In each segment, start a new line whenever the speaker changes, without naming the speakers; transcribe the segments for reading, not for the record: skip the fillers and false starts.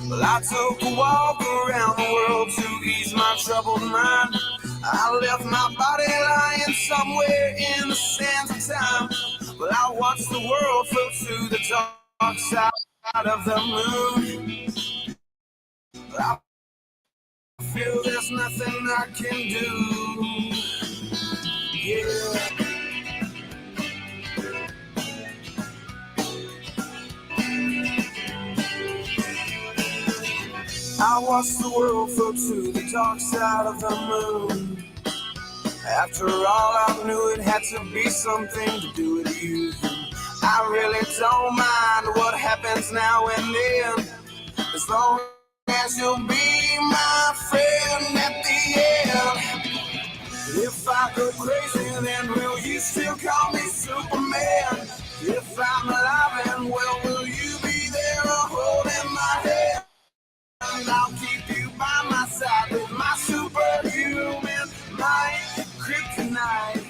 Well, I took a walk around the world to ease my troubled mind. I left my body lying somewhere in the sands of time. Well, I watched the world float to the dark side of the moon. I feel there's nothing I can do. Yeah. I watched the world float to the dark side of the moon. After all, I knew it had to be something to do with you. I really don't mind what happens now and then, as long as you'll be my friend at the end. If I go crazy, then will you still call me Superman? If I'm alive and well, will you be there holding my hand? I'll keep you by my side with my superhuman might, kryptonite.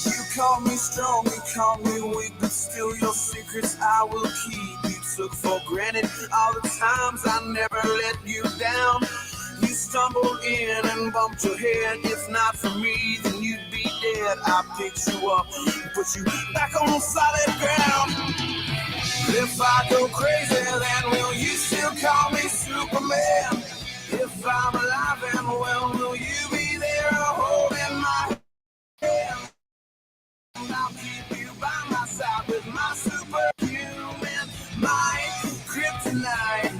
You call me strong, you call me weak, but still your secrets I will keep. You took for granted all the times I never let you down. You stumbled in and bumped your head. If not for me, then you'd be dead. I picked you up and put you back on solid ground. If I go crazy, then will you still call me Superman? If I'm alive and well, will you be there holding my hand? I'll keep you by my side with my superhuman might, kryptonite.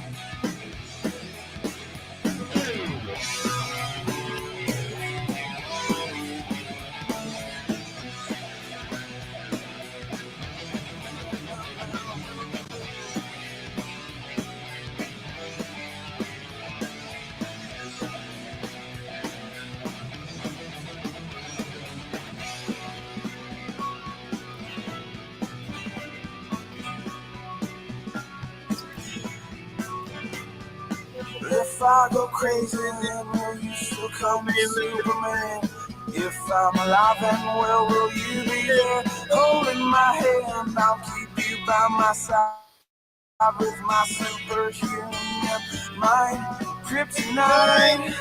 If I go crazy, then will you still call me Superman? If I'm alive and well, will you be there holding my hand? I'll keep you by my side with my superhuman mind, kryptonite.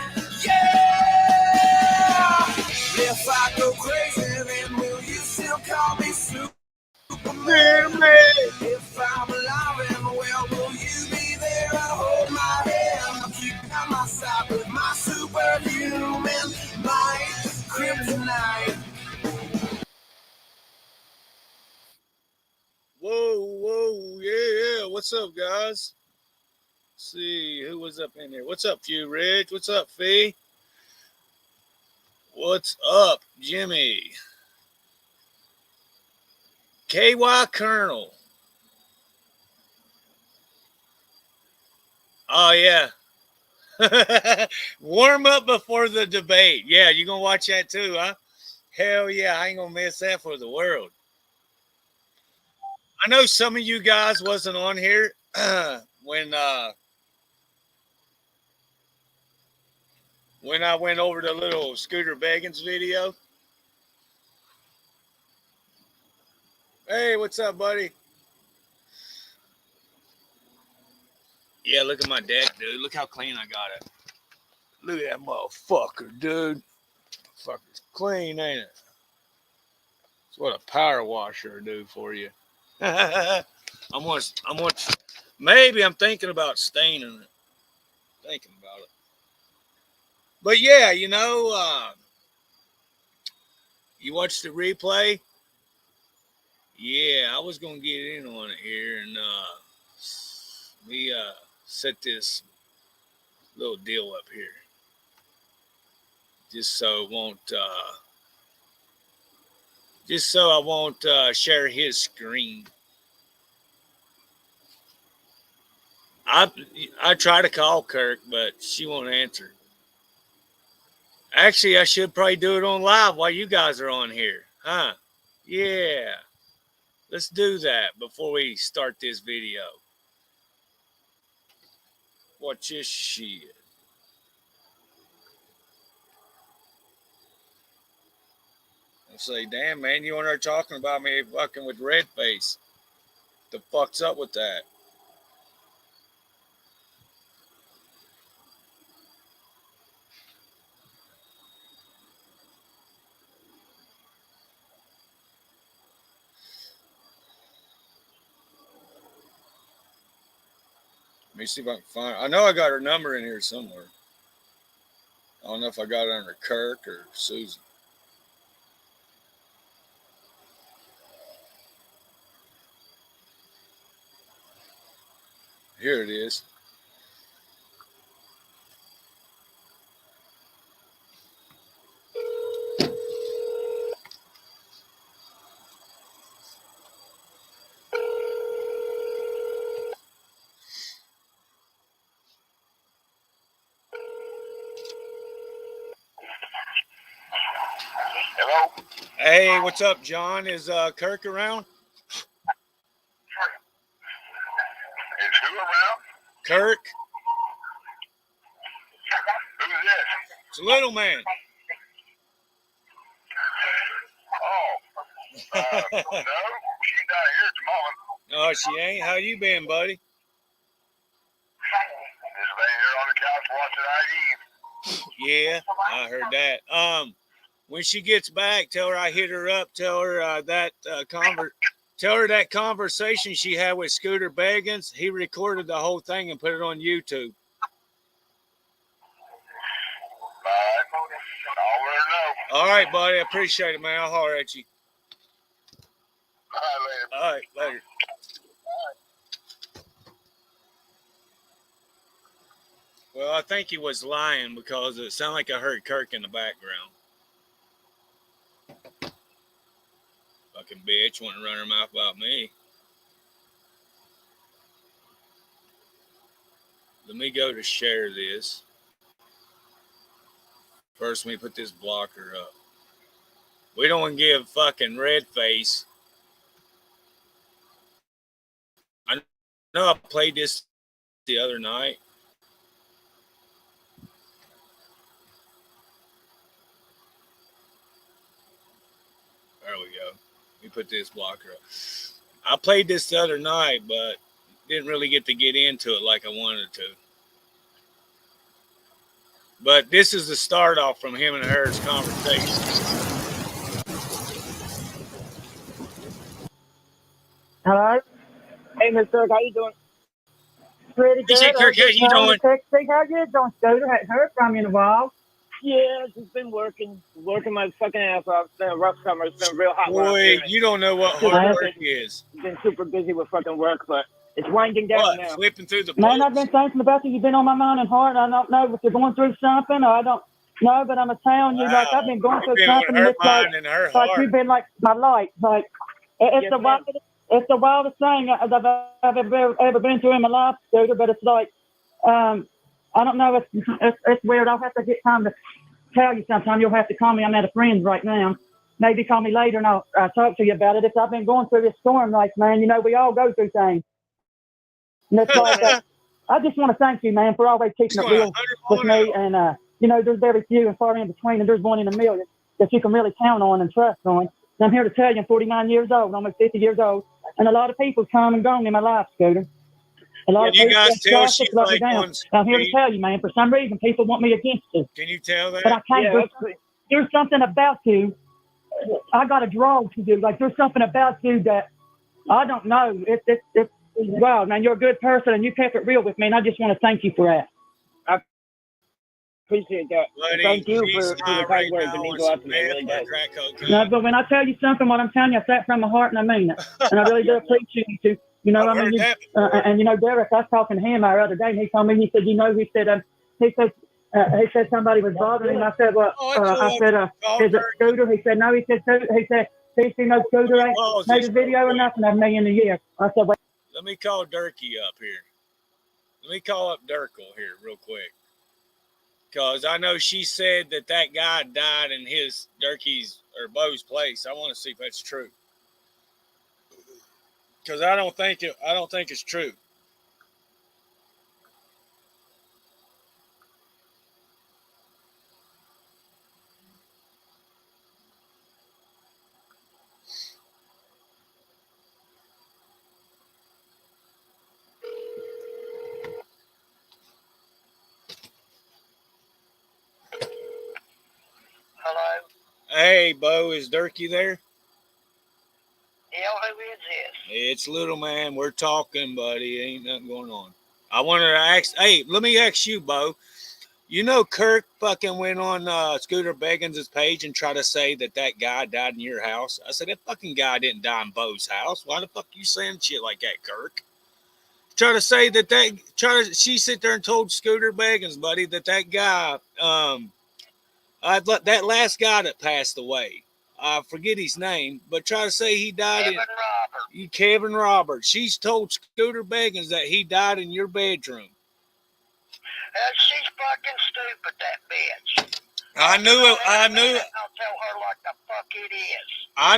Yeah! If I go crazy, then will you still call me Superman? If I'm alive and well, will you be there to hold my hand? I'll keep you by my side with my superhuman might, kryptonite.
Whoa, yeah. What's up, guys? Let's see who was up in there. What's up, you Rich? What's up, Fee? What's up, Jimmy? KY Colonel. Oh, yeah. Warm up before the debate. Yeah, you going to watch that too, huh? Hell yeah, I ain't going to miss that for the world. I know some of you guys wasn't on here when I went over the little Scooter Beggins video. Hey, what's up, buddy? Yeah, look at my deck, dude. Look how clean I got it. Look at that motherfucker, dude. Fucker's clean, ain't it? It's what a power washer will do for you. Maybe I'm thinking about staining it. Thinking about it. But yeah, you watched the replay? Yeah, I was going to get in on it here, and we set this little deal up here. Just so I won't share his screen. I try to call Kirk, but she won't answer. Actually, I should probably do it on live while you guys are on here, huh? Yeah. Let's do that before we start this video. Watch this shit. I'll say, damn, man, you on there talking about me fucking with red face. The fuck's up with that? Let me see if I can find it. I know I got her number in here somewhere. I don't know if I got it under Kirk or Susan. Here it is.
Hello?
Hey, what's up, John? Is Kirk around?
Is who around?
Kirk?
Who's this?
It's a little man.
Oh, no, she's not here at the moment.
Oh, she ain't? How you been, buddy?
Just laying here on the couch watching ID.
Yeah, I heard that. When she gets back, tell her I hit her up. Tell her tell her that conversation she had with Scooter Beggins. He recorded the whole thing and put it on YouTube.
I'll let her know.
All right, buddy. I appreciate it, man. I'll holler at you.
All right, later.
All right, later. Well, I think he was lying because it sounded like I heard Kirk in the background. Fucking bitch, wanting to run her mouth about me. Let me go to share this. First, let me put this blocker up. We don't want to give fucking red face. I know I played this the other night. There we go. Let me put this blocker up. I played this the other night, but didn't really get to get into it like I wanted to. But this is the start off from him and her's conversation.
Hello? Hey, Mr. Kirk, how you doing? Pretty good.
Hey, Kirk, how you doing?
How you doing, Scooter? Hadn't heard from you in a while.
Yeah, just been working my fucking ass off. It's been a rough summer. It's been real hot.
Boy, you don't know what hard work is.
Been super busy with fucking work, but it's winding down
What?
now.
Flipping through the
Man, I've
books?
been thinking about you. You've been on my mind and heart. I don't know if you're going through something or I don't know, but I'm telling you, like, I've been going through
You've been on
something.
her
It's like,
mind and her
like
heart.
you've been like my light. Like, it's
Yes,
the
ma'am.
it's the wildest thing I've ever been through in my life, Scooter, but it's like, I don't know. It's weird. I'll have to get time to tell you sometime. You'll have to call me. I'm at a friend's right now. Maybe call me later and I'll talk to you about it. I've been going through this storm, like, man, you know, we all go through things. And it's like, I just want to thank you, man, for always keeping it real with me. And, you know, there's very few and far in between, and there's one in a million that you can really count on and trust on. And I'm here to tell you, I'm 49 years old, almost 50 years old, and a lot of people's come and gone in my life, Scooter. A lot of
You
people
guys tell she's
let me
like
down.
on
I'm here to
speed.
tell you, man, for some reason, people want me against you.
Can you tell
But I
that?
can't.
Yeah,
There's something about you. I got a draw to do. Like, there's something about you that I don't know. It's wow, man, you're a good person, and you kept it real with me, and I just want to thank you for that.
appreciate that.
Buddy,
Thank you
she's
for the
high
kind
right
words. It
now
means
on
a lot
some
to me. It really
meth or
does.
crack cocaine.
No, but when I tell you something, what I'm telling you, I say it from my heart, and I mean it. And I really do appreciate you. You know,
I've
I mean,
heard
you,
that before.
and you know, Derek, I was talking to him the other day, and he told me, he said, you know, he said somebody was bothering him. I said, well, I said, is it Scooter? He said, no. He said, he no Scooter ain't made a video or nothing of me in a year. I said, well,
Let me call Durkee up here. Let me call up Durkle here real quick. Because I know she said that guy died in his Durkee's or Bo's place. I want to see if that's true. Because I don't think it's true.
Hello?
Hey, Bo, is Durkee there?
Yeah, who is this?
It's little man. We're talking, buddy. Ain't nothing going on. I wanted to ask. Hey, let me ask you, Bo. You know, Kirk fucking went on Scooter Beggins' page and tried to say that guy died in your house. I said that fucking guy didn't die in Bo's house. Why the fuck you saying shit like that, Kirk? Try to say she sit there and told Scooter Beggins, buddy, that guy, that last guy that passed away, I forget his name, but try to say he died Kevin Roberts. She's told Scooter Beggins that he died in your bedroom.
She's fucking stupid, that bitch.
I knew it.
I'll tell her like the fuck it is.
I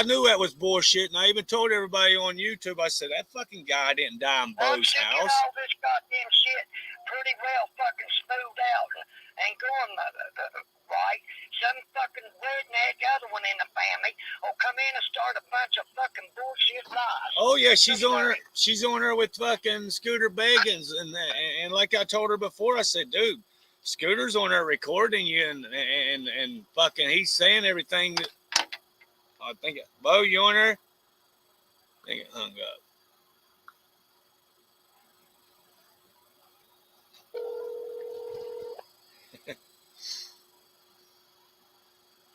knew that was bullshit, and I even told everybody on YouTube. I said that fucking guy didn't die in Bo's
Get
house.
all this goddamn shit pretty well fucking smoothed out and going right. Some fucking redneck, other one in the family, will come in and start a bunch of fucking bullshit lies.
Oh yeah, she's on her with fucking Scooter Beggins, and like I told her before, I said, dude, Scooter's on there recording you, and fucking he's saying everything. I think, Bo, you on there? I think it hung up.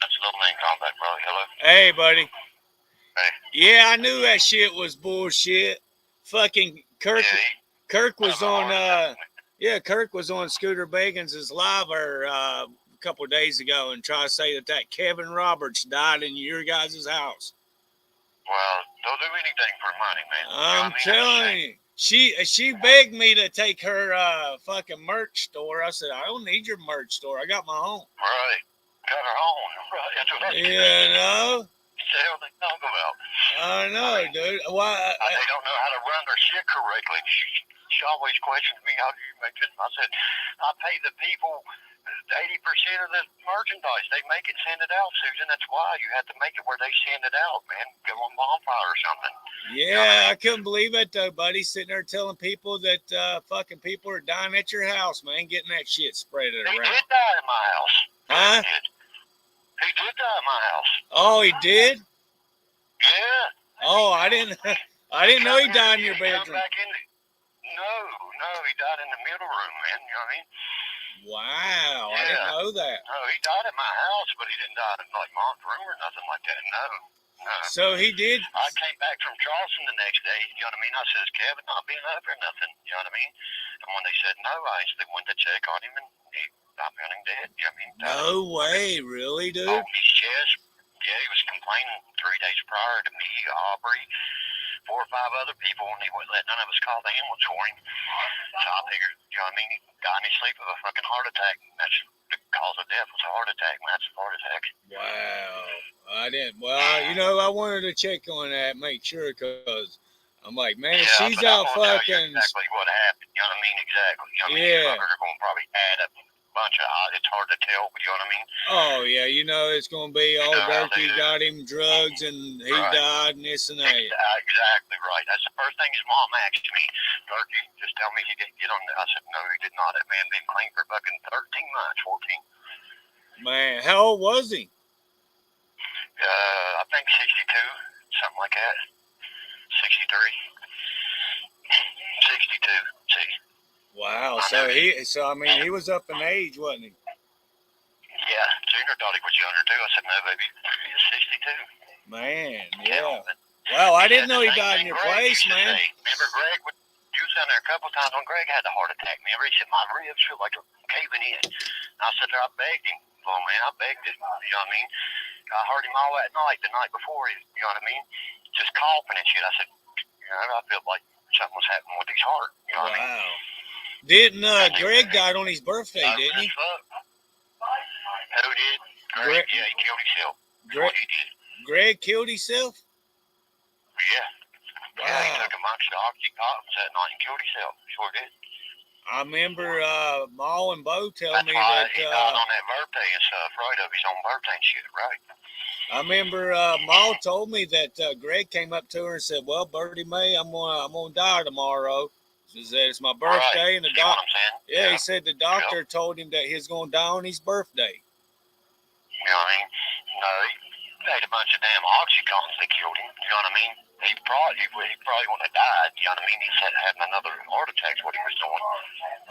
That's Little Man Combat, bro. Hello?
Hey, buddy.
Hey.
Yeah, I knew that shit was bullshit. Fucking Kirk.
Yeah,
Kirk was on. Kirk was on Scooter Beggins' live a couple of days ago and tried to say that Kevin Roberts died in your guys' house.
Well, don't do anything for money, man.
I'm telling you. She begged me to take her fucking merch store. I said, I don't need your merch store. I got my own.
Right. Got her own. Right. That's what
You know?
What the hell they talk about?
I know, dude. Why?
They don't know how to run their shit correctly. She always questions me, how do you make this? I said, I pay the people 80% of the merchandise. They make it, send it out, Susan. That's why you have to make it where they send it out, man. Go on bonfire or something.
Yeah, I couldn't believe it, though, buddy. Sitting there telling people that fucking people are dying at your house, man. Getting that shit spread around.
He did die in my house.
Huh?
He did die in my house.
Oh, he did?
Yeah.
Oh, I didn't know he died in your bedroom.
No, he died in the middle room, man. You know what I mean?
Wow, I didn't know that.
No, he died at my house, but he didn't die in like mom's room or nothing like that. No.
So he did.
I came back from Charleston the next day. You know what I mean? I says, Kevin not being up or nothing. You know what I mean? And when they said no, I instantly went to check on him, and I found him dead. You know what I mean?
No way, really, dude?
Oh, his chest. Yeah, he was complaining 3 days prior to me, Aubrey, 4 or 5 other people, and he wouldn't let none of us call the ambulance for him. So I figured, you know what I mean, he died in his sleep of a fucking heart attack. That's the cause of death was a heart attack, man. That's a heart attack.
Wow. I didn't. Well, you know, I wanted to check on that, make sure, because I'm like, man, if she's out fucking.
Exactly what happened. You know what I mean? Exactly. You know what I mean?
Yeah.
They're going to probably add a bunch of, it's hard to tell, but you know what I mean?
Oh, yeah, you know, it's going to be all dirty, got him drugs, and he died, and this and that.
Exactly right. That's the first thing his mom asked me. Turkey, just tell me he didn't get on there. I said, no, he did not. That man been clean for fucking 13 months, 14.
Man, how old was he?
I think 62, something like that. 63. 62, see.
Wow, so I mean, he was up in age, wasn't he?
Yeah, Junior thought he was younger too. I said, no, baby, he's 62.
Man, yeah. Wow, I didn't know he died in your place, man.
Remember Greg, you was down there a couple times when Greg had the heart attack. Remember, he said, my ribs feel like they're caving in. I said, I begged him. Well, man, I begged him. You know what I mean? I heard him all that night, the night before, you know what I mean? Just coughing and shit. I said, you know, I feel like something was happening with his heart. You know what I mean?
Wow. Didn't Greg died on his birthday, didn't he?
Who did? Greg? Yeah, he killed himself.
Greg,
He did.
Greg killed himself?
Yeah.
Wow.
Yeah, he took a bunch of oxycontins that night and killed himself. Sure did.
I remember Ma and Bo telling me
why
that.
He died on that birthday and stuff, right? Of his own birthday and shit, right?
I remember Ma told me that Greg came up to her and said, "Well, Birdie Mae, I'm gonna die tomorrow." She said it's my birthday, and the doctor. Yeah, he said the doctor told him that he was gonna die on his birthday.
You know what I mean? No, he ate a bunch of damn oxycontins that killed him. You know what I mean? He probably wouldn't have died. You know what I mean? He said having another heart attack's what he was doing.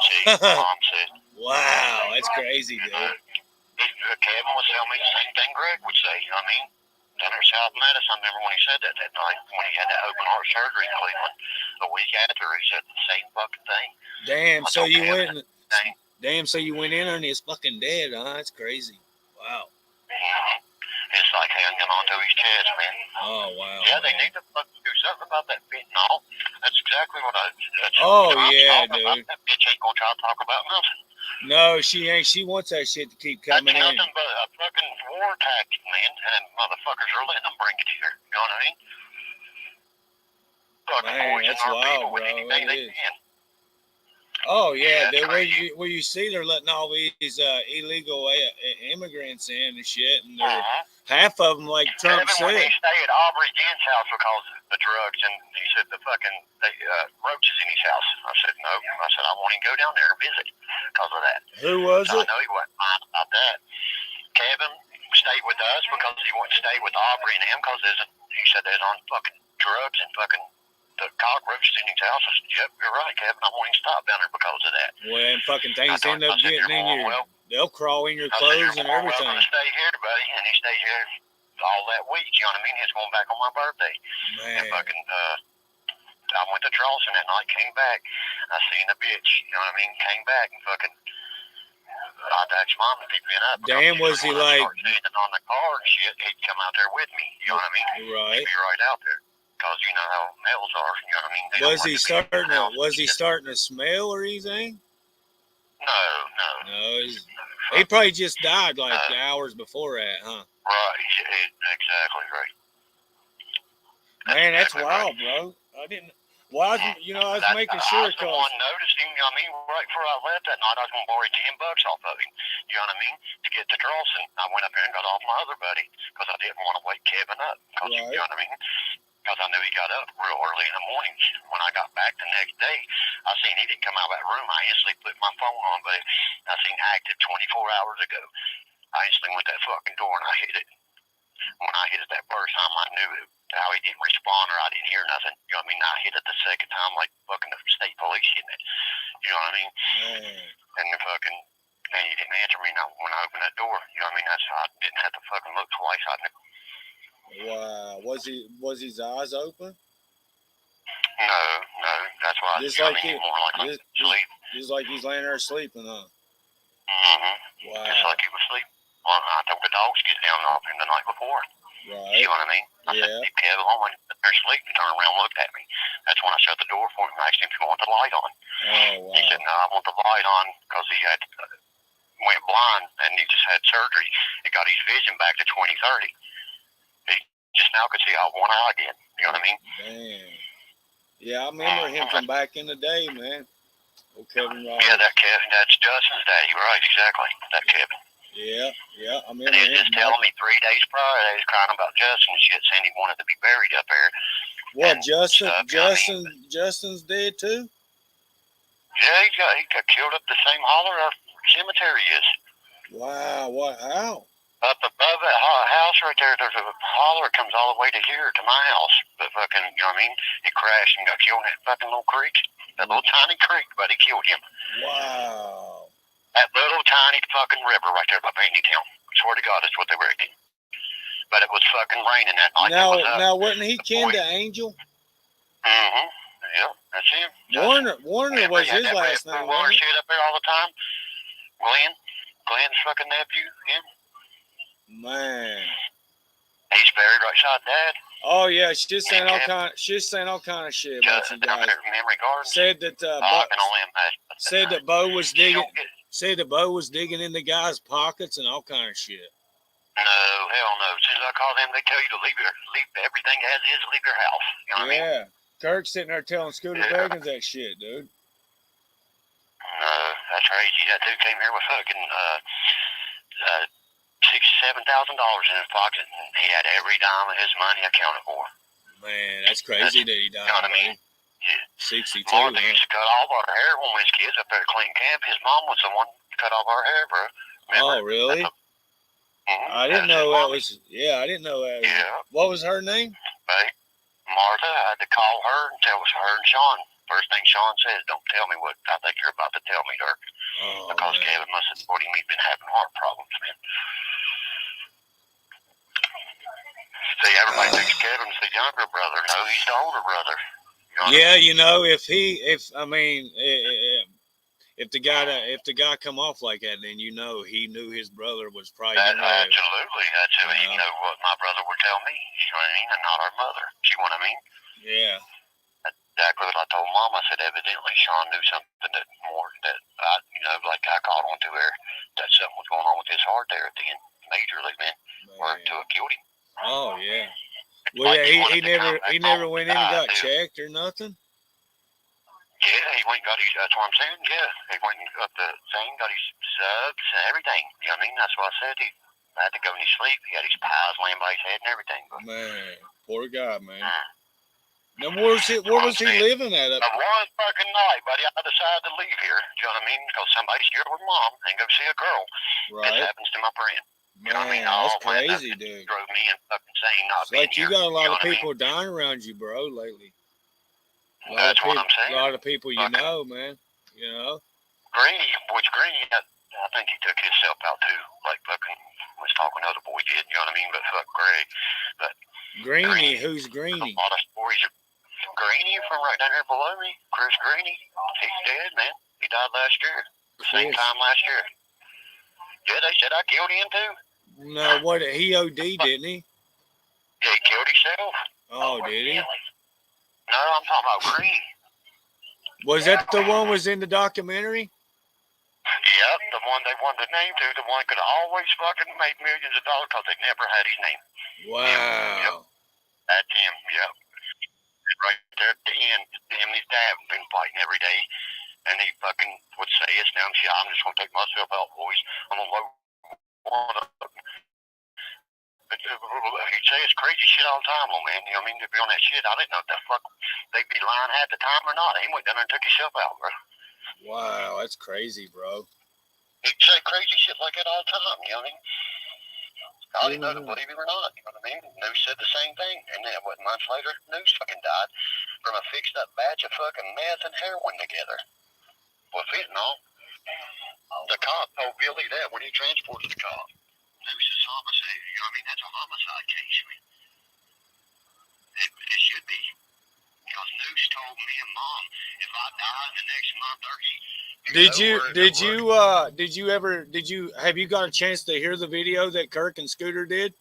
See, Mom said.
Wow, that's crazy, dude.
Kevin was telling me the same thing Greg would say. You know what I mean? Down there South Mattis, I remember when he said that night when he had that open heart surgery in Cleveland. A week after, he said the same fucking thing.
Damn, so you went. Damn, so you went in and he's fucking dead, huh? That's crazy. Wow.
Mm-hmm. It's like hanging onto his chest, man.
Oh, wow.
Yeah, they need to fucking do something about that fentanyl. That's exactly what I.
Dude.
That bitch ain't gonna try to talk about nothing.
No, she ain't. She wants that shit to keep coming in.
That's nothing but a fucking war tactic, man. And motherfuckers are letting them bring it here. You know what I mean? Fucking
Man, that's wild, bro. It is. Oh yeah, where you see they're letting all these illegal immigrants in and shit, and half of them, like Trump said.
He stayed at Aubrey Gent's house because of the drugs, and he said the fucking roaches in his house. I said no. I said I won't even go down there and visit because of that.
Who was it?
I know he wasn't fine about that. Kevin stayed with us because he wouldn't stay with Aubrey and him because he said they're on fucking drugs and fucking the cockroaches in his house. I said, yep, you're right, Kevin. I won't even stop down there because of that.
Well, and fucking things end up getting in your. They'll crawl in your clothes and everything.
Well, stay here, buddy, and he stayed here all that week. You know what I mean? He's going back on my birthday.
Man.
And fucking, I went to Charleston that night, came back. I seen the bitch. You know what I mean? Came back and fucking. I'd ask Mom to pick me up.
Damn, was he like?
Standing on the car and shit, he'd come out there with me. You know what I mean?
Right.
He'd be right out there. Because you know how males are, you know what I mean?
Was he starting to smell or anything?
No.
He probably just died like hours before that, huh?
Right, exactly right.
Man, that's wild, bro. I didn't. Well, I was making sure.
I was the one noticed him. You know what I mean? Right before I left that night, I was going to borrow $10 off of him. You know what I mean? To get to Charleston, I went up there and got off my other buddy because I didn't want to wake Kevin up. Right. You know what I mean? Because I knew he got up real early in the morning. When I got back the next day, I seen he didn't come out of that room. I instantly put my phone on, but I seen active 24 hours ago. I instantly went to that fucking door and I hit it. When I hit it that first time, I knew how he didn't respond or I didn't hear nothing. You know what I mean? I hit it the second time like fucking the state police hitting it. You know what I mean? And he didn't answer me when I opened that door. You know what I mean? That's how I didn't have to fucking look twice. I knew.
Wow. Was his eyes open?
No. That's why
just like he's laying there sleeping, huh? Wow.
Just like he was sleeping. Well, I took the dogs to get down off him the night before.
Right.
You know what I mean? I said, hey, Kevin, I went there sleeping, turned around and looked at me. That's when I shut the door for him and asked him if he wanted the light on.
Oh, wow.
He said, no, I want the light on because he had went blind and he just had surgery. He got his vision back to 20/30. He just now could see out one eye again. You know what I mean?
Damn. Yeah, I remember him from back in the day, man. Oh, Kevin Ross.
Yeah, that Kevin, that's Justin's daddy, right? Exactly, that Kevin.
Yeah, I remember
him. He was just telling me 3 days prior they was crying about Justin and shit, saying he wanted to be buried up there.
What, Justin's dead too?
Yeah, he got killed up the same holler our cemetery is.
Wow, how?
Up above that house right there, there's a holler that comes all the way to here, to my house. But fucking, you know what I mean? He crashed and got killed in that fucking little creek. That little tiny creek, but he killed him.
Wow.
That little tiny fucking river right there by Painty Town. Swear to God, that's what they were eating. But it was fucking raining that night.
Now, wasn't he kin to Angel?
Mm-hmm. Yeah, that's him.
Warner was his last name.
Warner shit up there all the time. Glenn's fucking nephew, him.
Man.
He's buried right beside Dad.
Oh yeah, she's saying all kind of shit about you guys.
Memory Gardens.
Said that
I can only imagine.
said that Bo was digging. Said that Bo was digging in the guy's pockets and all kind of shit.
No, hell no. As soon as I call them, they tell you to leave everything as is, leave your house. You know what I mean?
Kirk's sitting there telling Scooter Beggins that shit, dude.
No, that's crazy. That dude came here with fucking $6,000 to $7,000 in his pocket, and he had every dime of his money accounted for.
Man, that's crazy that he died.
You know what I mean? Yeah.
62.
Martha used to cut all our hair when we was kids up there at Clinton Camp. His mom was the one who cut off our hair, bro. Remember?
Oh, really? I didn't know that was. Yeah, I didn't know that.
Yeah.
What was her name?
Right. Martha, I had to call her and tell it was her and Sean. First thing Sean says, don't tell me what I think you're about to tell me, Dirk.
Oh,
because
man.
Kevin must have told him he'd been having heart problems, man. See, everybody thinks Kevin's the younger brother. No, he's the older brother. You know
yeah, you know, if the guy come off like that, then you know he knew his brother was probably
absolutely. That's who he knew what my brother would tell me. You know what I mean? And not our mother. You know what I mean?
Yeah.
Exactly what I told Mom. I said evidently Sean knew something that like I caught on to her that something was going on with his heart there at the end, majorly, man. Or to have killed him.
Oh yeah. Well, yeah, he never went in and got checked or nothing.
Yeah, he went and got his. That's what I'm saying. Yeah, he went and got the thing, got his subs and everything. You know what I mean? That's what I said. He had to go in his sleep. He had his pies laying by his head and everything. But,
man, poor guy, man. Now, where was he living at?
One fucking night, buddy, I decided to leave here. You know what I mean? Because somebody's here with Mom and go see a girl.
Right.
This happens to my friend. You know what I mean?
That's crazy, dude.
Drove me in fucking insane not
being here. You got a lot of people dying around you, bro, lately.
That's what I'm saying.
A lot of people you know, man. You know?
Greeny, I think he took himself out too. Like fucking was talking other boy did, you know what I mean? But fuck Greg. But
Greeny, who's Greeny?
A lot of stories are Greeny from right down here below me. Chris Greeny. He's dead, man. He died last year. Same time last year. Yeah, they said I killed him too.
No, what he OD, didn't he?
Yeah, he killed himself.
Oh, did he?
No, I'm talking about Greeny.
Was that the one was in the documentary?
Yep, the one they wanted to name to, the one could always fucking make millions of dollars because they never had his name.
Wow.
Yep. That's him, yep. Right there at the end, him and his dad have been fighting every day. And he fucking would say, it's now, I'm just going to take myself out, boys. I'm going to load one up. He'd say it's crazy shit all the time, man. You know what I mean? They'd be on that shit. I didn't know if the fuck they'd be lying half the time or not. He went down there and took himself out, bro.
Wow, that's crazy, bro.
He'd say crazy shit like that all the time, you know what I mean? I didn't know to believe him or not, you know what I mean? News said the same thing. And then, months later, News fucking died from a fixed up batch of fucking meth and heroin together. With fentanyl. The cop told Billy that when he transported the cop. News is homicide, you know what I mean? That's a homicide case, man. It should be. Because News told me and Mom, if I die in the next month or
have you got a chance to hear the video that Kirk and Scooter did?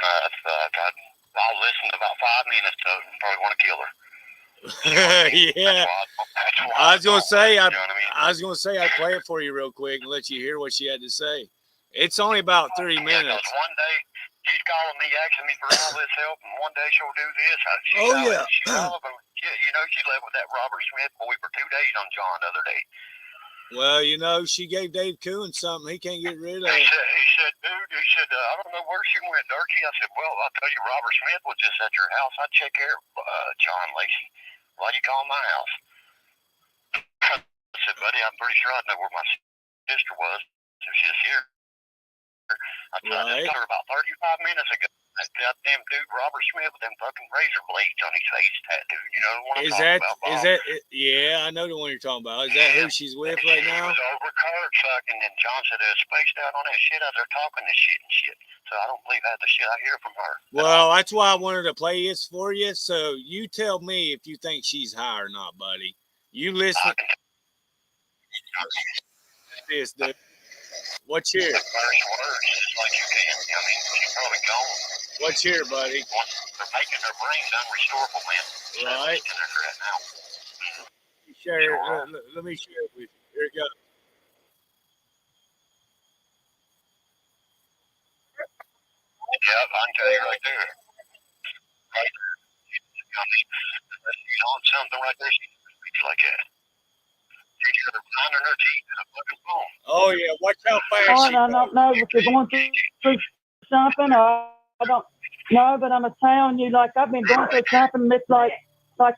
I'll listen to about 5 minutes to it and probably want to kill her.
Yeah. I was gonna say I'd play it for you real quick and let you hear what she had to say. It's only about 30 minutes.
Yeah, one day she's calling me, asking me for all this help, and one day she'll do this. She left with that Robert Smith boy for 2 days on John the other day.
Well, she gave Dave Coon something he can't get rid of.
He said, dude, I don't know where she went, Dirty. I said, well, I'll tell you, Robert Smith was just at your house. I'd check care of John Lacey. Why'd you call my house? I said, buddy, I'm pretty sure I know where my sister was. So she's here. I just told her about 35 minutes ago. That goddamn dude, Robert Smith, with them fucking razor blades on his face tattooed. You know the one I'm talking about, Bob?
Yeah, I know the one you're talking about. Is that who she's with right now?
She was over card fucking, and John said they was spaced out on that shit out there talking this shit and shit. So I don't believe half the shit I hear from her.
Well, that's why I wanted to play this for you. So you tell me if you think she's high or not, buddy. You listen. This, dude. What's here?
The first words just like you can. I mean, she's probably gone.
What's here, buddy?
They're making their brains unrestorable, man.
Right.
Right now.
Share. Let me share it with you. Here you go.
Yep, I can tell you right there. Right there. I mean, you know, something right there. She speaks like that. She's got her mind on her teeth and a fucking phone.
Oh yeah, watch how fast
Oh,
she
and I don't know if you're going through something, or I don't know, but I'm telling you, like, I've been going through something that's like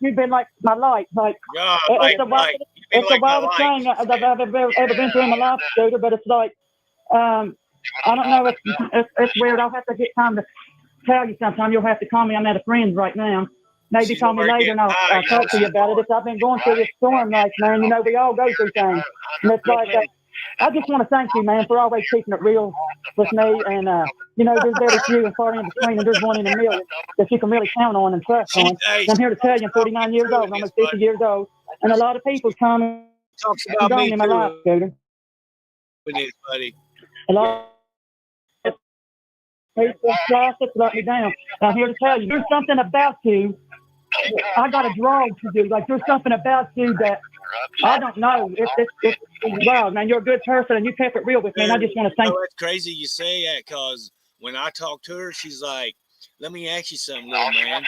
you've been like my light. Like,
God,
it's the wildest, it's the wildest thing that I've ever been through in my life, Scooter, but it's like, I don't know, it's weird. I'll have to get time to tell you sometime. You'll have to call me. I'm at a friend's right now. Maybe
She's
call me
over
later and I'll talk to you about it. I've been going through this storm, like, man, you know, we all go through things. And it's like, I just want to thank you, man, for always keeping it real with me. And, you know, there's very few and far in between, and there's one in a million that you can really count on and trust on. And I'm here to tell you, I'm 49 years old, almost 50 years old, and a lot of people come and
talks
go
about me
in my life,
too,
Scooter.
buddy.
A lot of people gossip let me down. I'm here to tell you, there's something about you. I got a draw to do. Like, there's something about you that I don't know. It's wow, man. You're a good person, and you kept it real with me. And I just want to thank you.
It's crazy you say that, because when I talk to her, she's like, "Let me ask you something, little man."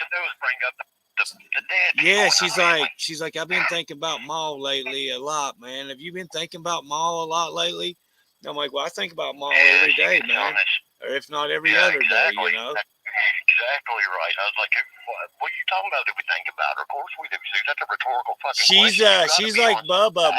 Yeah, she's like, I've been thinking about Ma lately a lot, man. Have you been thinking about Ma a lot lately? I'm like, well, I think about Ma every day, man, or if not every other day, you know.
Exactly right. I was like, what are you talking about? Do we think about her? Of course we do. See, that's a rhetorical fucking question.
She's like Bubba.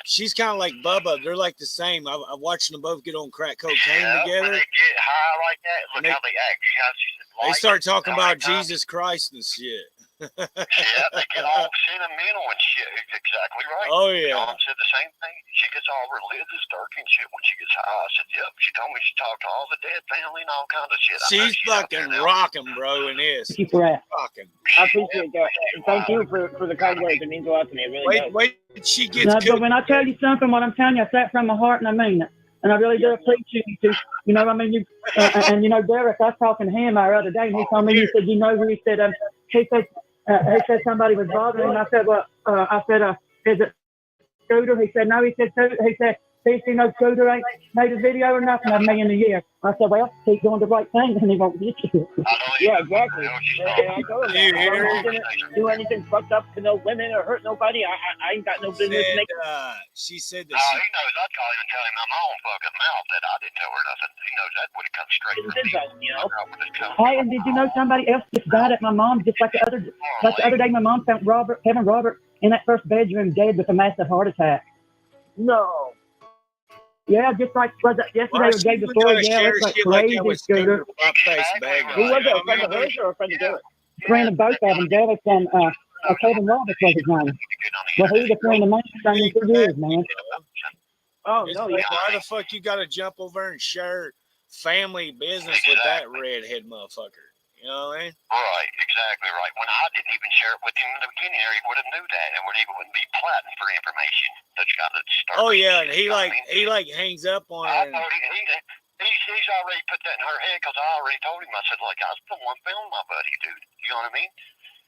She's kind of like Bubba. They're like the same. I'm watching them both get on crack cocaine together.
When they get high like that, look how they act. You know,
they start talking about Jesus Christ and shit.
Yeah, they get all sentimental and shit. Exactly right.
Oh yeah.
Mom said the same thing. She gets all religious, dark and shit when she gets high. I said, yep. She told me she talked to all the dead family and all kinds of shit.
She's fucking rocking, bro, in this.
Keep her at.
Rocking.
I appreciate that. And thank you for the kind words. It means a lot to me. It really does.
Wait, she gets
No,
good.
but when I tell you something, what I'm telling you, I say it from my heart and I mean it. And I really do appreciate you. You know, I mean, you and you know, Derek, I was talking to him the other day, and he told me, he said, you know, he said somebody was bothering him. I said, well, is it Scooter? He said, no. He said, you know, Scooter ain't made a video or nothing of me in a year. I said, well, keep doing the right thing, and he won't get you.
Yeah, exactly. And I told him, I didn't do anything fucked up to no women or hurt nobody. I ain't got no business making.
She said that.
He knows I'd call him and tell him in my own fucking mouth that I didn't tell her nothing. He knows that would have come straight from me.
You know?
Hey, and did you know somebody else just died at my mom? Just like the other day, my mom found Kevin Robert, in that first bedroom, dead with a massive heart attack.
No.
Yeah, just like was it yesterday or the day before? Yeah, it's like crazy, Scooter.
Who was it? A friend of hers or a friend of Derek?
Friend of both of them. Derek and Kevin Roberts was his name. Well, he was a friend of mine for years, man.
Oh, no, yeah.
Why the fuck you got to jump over and share family business with that redhead motherfucker? You know what I mean?
Right, exactly right. When I didn't even share it with him in the beginning, he would have knew that, and he wouldn't be plotting for information that's got to start.
Oh yeah, and he hangs up on her.
He's already put that in her head because I already told him. I said, like, I was the one filming my buddy, dude. You know what I mean?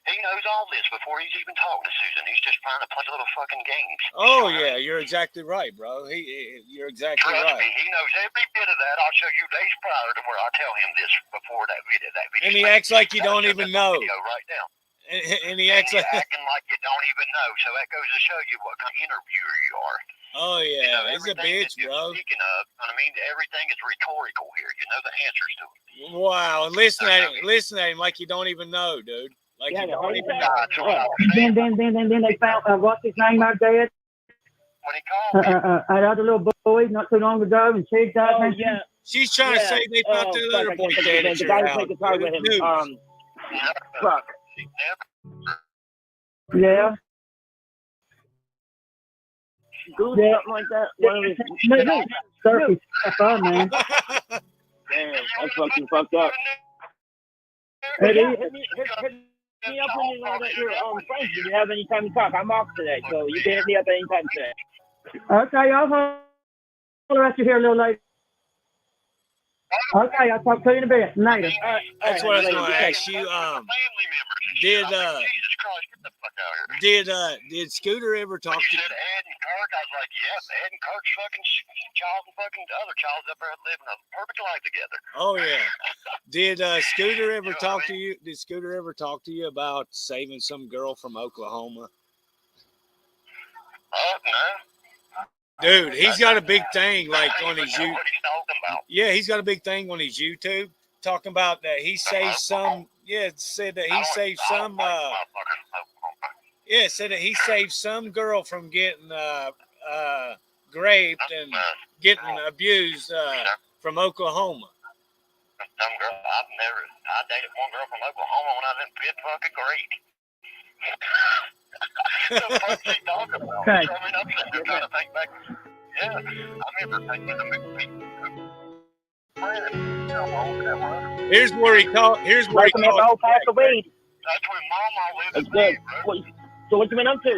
He knows all this before he's even talking to Susan. He's just trying to play little fucking games.
Oh yeah, you're exactly right, bro. You're exactly
right.
Trust
me, he knows every bit of that. I'll show you days prior to where I tell him this before that video.
And he acts like you don't even know.
Right now.
And he acts like
acting like you don't even know. So that goes to show you what kind of interviewer you are.
Oh yeah, you know, he's a bitch, bro.
Speaking of, I mean, everything is rhetorical here. You know the answers to it.
Wow, listen at him like you don't even know, dude. Like
yeah,
you don't even
know. Then they found what's his name out there?
When he called
that other little boy not too long ago, and she died.
Oh yeah.
She's trying to say they found the other boy dead at your house.
The guy with him. Fuck.
Yeah.
Goose, something like that. One of his
surface stuff, man.
Damn, that's fucking fucked up.
Hit
me up when you know that you're friends. If you have any time to talk, I'm off today, so you can hit me up anytime today.
Okay, I'll her at you here a little later. Okay, I'll talk to you in a bit. Later.
That's what I was going to ask you.
Family members and shit.
Did
I'm like, Jesus Christ, get the fuck out of here.
did Scooter ever talk
When you
to
said Ed and Kirk, I was like, yep, Ed and Kirk's fucking child and fucking the other child's up there living a perfect life together.
Oh yeah. Did Scooter ever
You know
talk
what I
to you? Did Scooter ever talk to you about saving some girl from Oklahoma?
No.
Dude, he's got a big thing like on his
YouTube.
YouTube.
What he's talking about.
Yeah, he's got a big thing on his YouTube talking about that he saved some. Yeah, said that he saved some. Yeah, said that he saved some girl from getting raped and getting abused from Oklahoma.
Some girl, I dated one girl from Oklahoma when I was in fifth fucking grade. The fuck she talking about?
Okay.
I mean, I'm sitting there trying to think back. Yeah, I remember thinking the movie.
Here's where he called. Here's where he
Like a whole
called.
pack of weed.
That's when Mama lived
That's
with
good.
me, bro.
So what you been up to?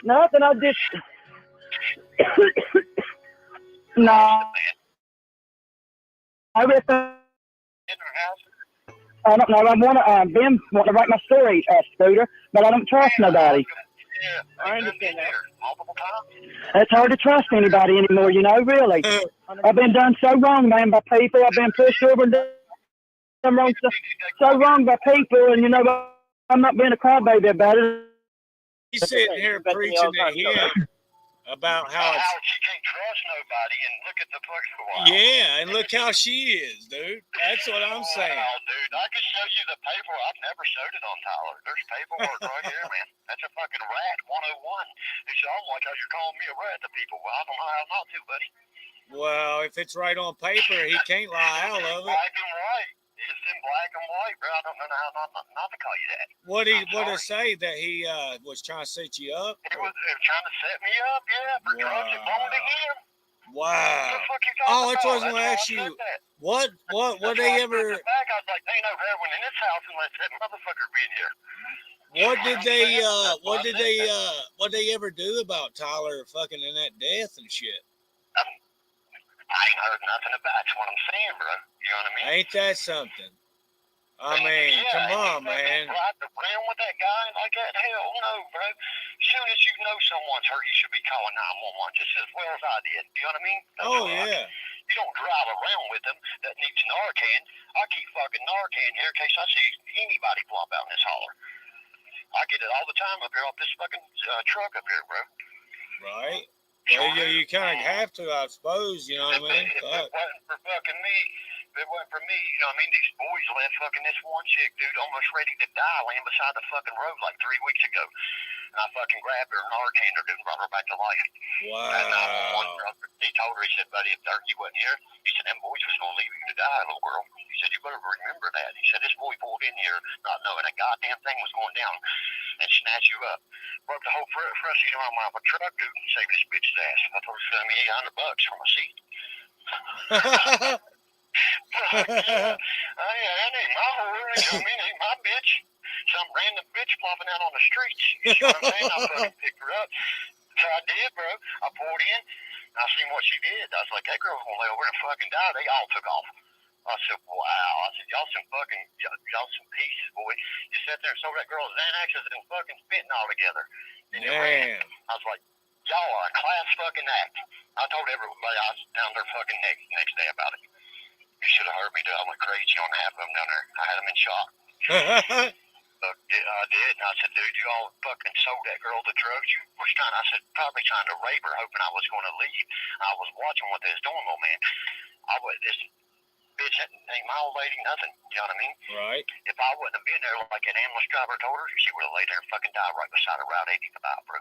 Nothing. I just. No. I guess
In her house.
I don't know. I want to. Ben want to write my story, Scooter, but I don't trust nobody.
Yeah,
I understand that.
Multiple times.
It's hard to trust anybody anymore. You know, really. I've been done so wrong, man, by people. I've been pushed over and done wrong, so wrong by people, and you know, I'm not being a crybaby about it.
He's sitting here preaching to him about how it's.
She can't trust nobody, and look at the fucking wow.
Yeah, and look how she is, dude. That's what I'm saying.
Wow, dude, I can show you the paperwork. I've never showed it on Tyler. There's paperwork right here, man. That's a fucking rat 101. It sounds like how you're calling me a rat to people. Well, I don't know how not to, buddy.
Well, if it's right on paper, he can't lie out
It's
of it.
black and white. It's in black and white, bro. I don't know how not to call you that.
What did it say that he was trying to set you up?
They were trying to set me up, yeah, for drugs and going to him.
Wow.
What the fuck you talking
Oh, that's what I was
about?
going to ask
That's why I
you.
said that.
What
That's
they
why I
ever?
took it back. I was like, ain't no heroin in this house unless that motherfucker be in here.
What did they ever do about Tyler fucking in that death and shit?
I ain't heard nothing about it. That's what I'm saying, bro. You know what I mean?
Ain't that something? I mean,
Yeah,
come on,
he
man.
Ride around with that guy like that? Hell no, bro. As soon as you know someone's hurt, you should be calling 911 just as well as I did. You know what I mean?
Oh yeah.
You don't drive around with them that needs Narcan. I keep fucking Narcan here in case I see anybody flop out in this holler. I get it all the time up here off this fucking truck up here, bro.
Right. Well, you kind of have to, I suppose. You know what I mean?
If it wasn't for fucking me, if it wasn't for me, you know what I mean? These boys left fucking this one chick, dude, almost ready to die, laying beside the fucking road like 3 weeks ago. And I fucking grabbed her and Narcaned her, dude, and brought her back to life.
Wow.
He told her, he said, buddy, if Turkey wasn't here, he said, them boys was going to leave you to die, little girl. He said, you better remember that. He said, this boy pulled in here not knowing a goddamn thing was going down and snatched you up. Broke the whole front seat around my truck, dude, saving this bitch's ass. I told her, send me $800 for my seat. That ain't my whore. I mean, ain't my bitch. Some random bitch flopping out on the streets. You know what I'm saying? I fucking picked her up. So I did, bro. I pulled in. I seen what she did. I was like, that girl's gonna lay over and fucking die. They all took off. I said, wow. I said, y'all some pieces, boy. You sat there and sold that girl Xanaxes and fucking fentanyl together. And you ran. I was like, y'all are a class fucking act. I told everybody I was down their fucking next day about it. You should have heard me, dude. I went crazy on half of them down there. I had them in shock. I did, and I said, dude, you all fucking sold that girl the drugs. You was probably trying to rape her, hoping I was going to leave. I was watching what they was doing, though, man. This bitch ain't my old lady, nothing. You know what I mean?
Right.
If I wouldn't have been there like that ambulance driver told her, she would have laid there and fucking died right beside her Route 85, bro.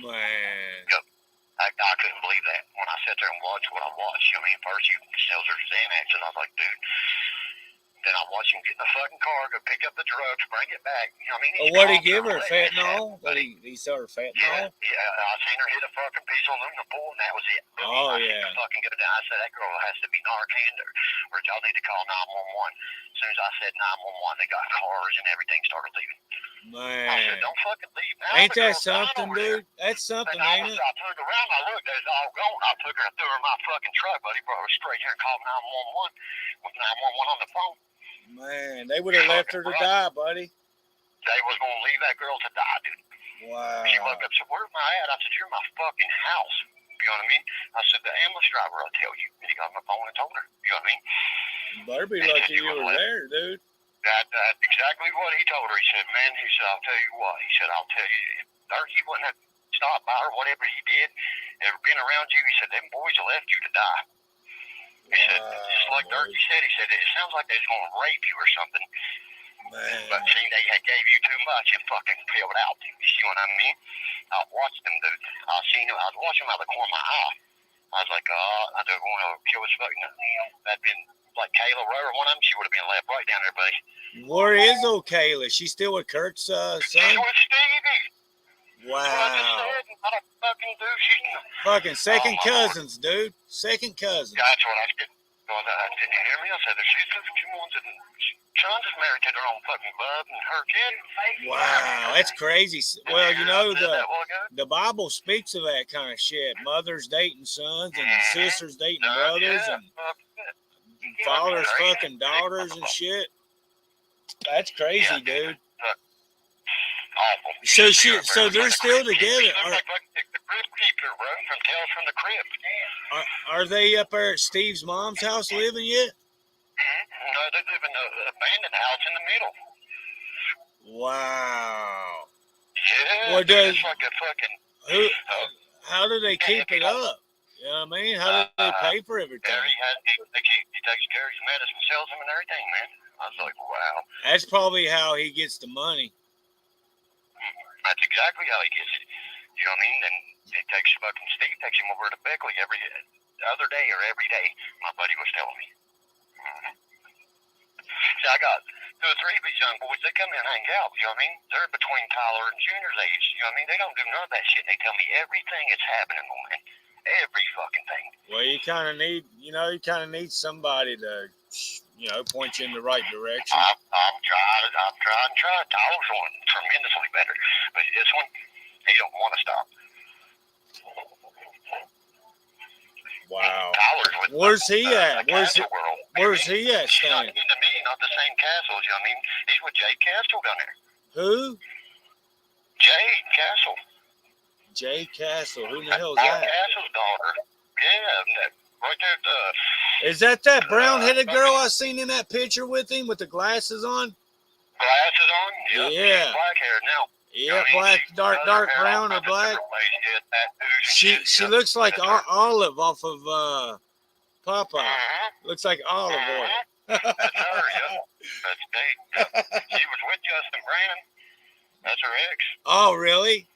Man.
Yep. I couldn't believe that when I sat there and watched what I watched. You know what I mean? First, he sells her Xanax, and I was like, dude. Then I watched him get in the fucking car, go pick up the drugs, bring it back. You know what I mean?
What did he give her? Fentanyl? He sell her fentanyl?
Yeah, I seen her hit a fucking piece of aluminum foil, and that was it.
Oh,
yeah. Fucking go down. I said, that girl has to be Narcan, or y'all need to call 911. As soon as I said 911, they got cars and everything started leaving. I said,
Man.
don't fucking leave now.
Ain't
The
that
girl's dying
something,
over there.
dude? That's something,
And I
ain't it?
turned around, I looked, it's all gone. I took her and threw her in my fucking truck, buddy. Brought her straight here and called 911 with 911 on the phone.
Man, they would have left her to die, buddy.
They was going to leave that girl to die, dude.
Wow.
She woke up and said, where's my at? I said, you're in my fucking house. You know what I mean? I said, the ambulance driver will tell you. And he got on the phone and told her. You know what I mean?
Better be lucky you were there, dude.
That's exactly what he told her. He said, man, he said, I'll tell you what. He said, I'll tell you. If Darky wouldn't have stopped by or whatever he did, ever been around you, he said, them boys left you to die. He said, just like Darky said, he said, it sounds like they was going to rape you or something.
Man.
But see, they had gave you too much and fucking peeled out. You see what I mean? I watched them, dude. I seen them. I was watching them out of the corner of my eye. I was like, I don't want to kill his fucking. That'd been like Kayla Rowe or one of them. She would have been left right down there, buddy.
Where is old Kayla? She still with Kurt's son?
She's with Stevie.
Wow.
What I just said, not a fucking dude. She's
fucking second
my
cousins, dude. Second cousins.
Yeah, that's what I said. Didn't you hear me? I said, if she's the ones that Sean's is married to their own fucking bub and her kid.
Wow, that's crazy. Well, you know,
the
the Bible speaks of that kind of shit. Mothers dating sons and sisters dating brothers and fathers fucking daughters and shit. That's crazy, dude.
Awful.
So they're still together.
The crib keeper, bro, from Tales from the Crypt.
Are they up there at Steve's mom's house living yet?
No, they live in an abandoned house in the middle.
Wow.
Yeah.
What does?
It's like a fucking.
How do they keep it up? You know what I mean? How do they pay for everything?
He takes care of his medicine, sells them, and everything, man. I was like, wow.
That's probably how he gets the money.
That's exactly how he gets it. You know what I mean? And it takes fucking Steve takes him over to Beckley every other day or every day. My buddy was telling me. See, I got 2 or 3 of these young boys. They come in and hang out. You know what I mean? They're between Tyler and Junior's age. You know what I mean? They don't do none of that shit. They tell me everything that's happening, man. Every fucking thing.
Well, you kind of need somebody to, point you in the right direction.
I've tried. Tyler's one tremendously better, but this one, he don't want to stop.
Wow.
Tyler's with
Where's he at? Where's he at,
He's not
Stan?
into me, not the same Castles. You know what I mean? He's with Jay Castle down there.
Who?
Jay Castle.
Jay Castle. Who the hell's
Al
that?
Castle's daughter. Yeah, right there.
Is that brown-headed girl I seen in that picture with him with the glasses on?
Glasses on? Yep.
Yeah.
She's black hair now.
Yeah, black, dark brown or black. She looks like Olive off of Popeye. Looks like Olive oil.
That's her, yeah. That's Kate. She was with Justin Brandon. That's her ex.
Oh, really?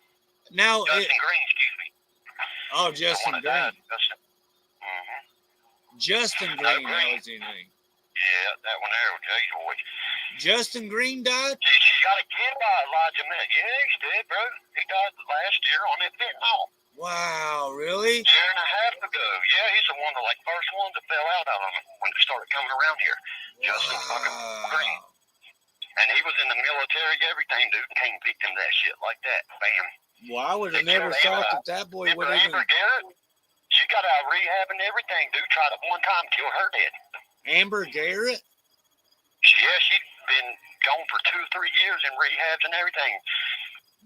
Now,
Justin Green, excuse me.
Oh, Justin
The one that
Green.
died, Justin.
Justin Green, that was his name.
Yeah, that one there was Jay's boy.
Justin Green died?
She got a kid by Elijah Met. Yeah, he's dead, bro. He died last year on that fentanyl.
Wow, really?
Year and a half ago. Yeah, he's the one that first one that fell out of him when they started coming around here. Justin fucking Green. And he was in the military, everything, dude. Came victim to that shit like that. Bam.
Well, I would have never thought that boy would even.
Amber Garrett, she got out of rehab and everything, dude. Tried at one time to kill her dead.
Amber Garrett?
Yeah, she'd been gone for 2-3 years in rehabs and everything.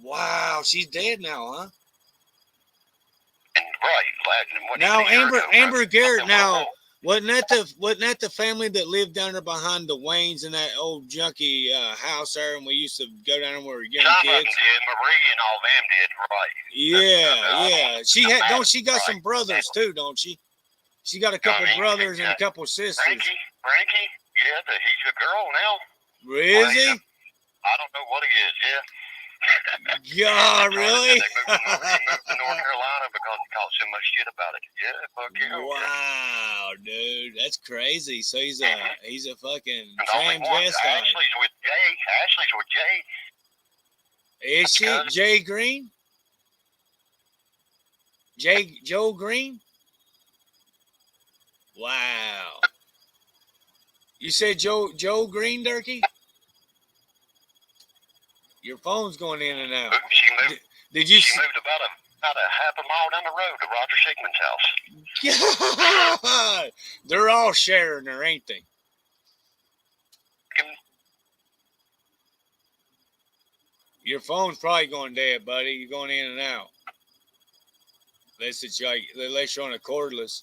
Wow, she's dead now, huh?
And right,
now Amber Garrett. Now, wasn't that the family that lived down there behind the Waynes in that old junky house there, and we used to go down there when we were young
some
kids?
of them did. Marie and all them did, right?
Yeah. She got some brothers too, don't she? She got a couple brothers and a couple sisters.
Frankie, yeah, he's a girl now.
Is he?
I don't know what he is, yeah.
God, really?
They moved to North Carolina because he caught so much shit about it. Yeah, fuck yeah.
Wow, dude, that's crazy. So he's a fucking transvestite.
Ashley's with Jay.
Is she Jay Green? Joe Green? Wow. You said Joe Green, Durkee? Your phone's going in and out.
She moved.
Did you?
She moved about a half a mile down the road to Roger Sigmund's house.
They're all sharing her, ain't they? Your phone's probably going dead, buddy. You're going in and out. Unless you're on a cordless.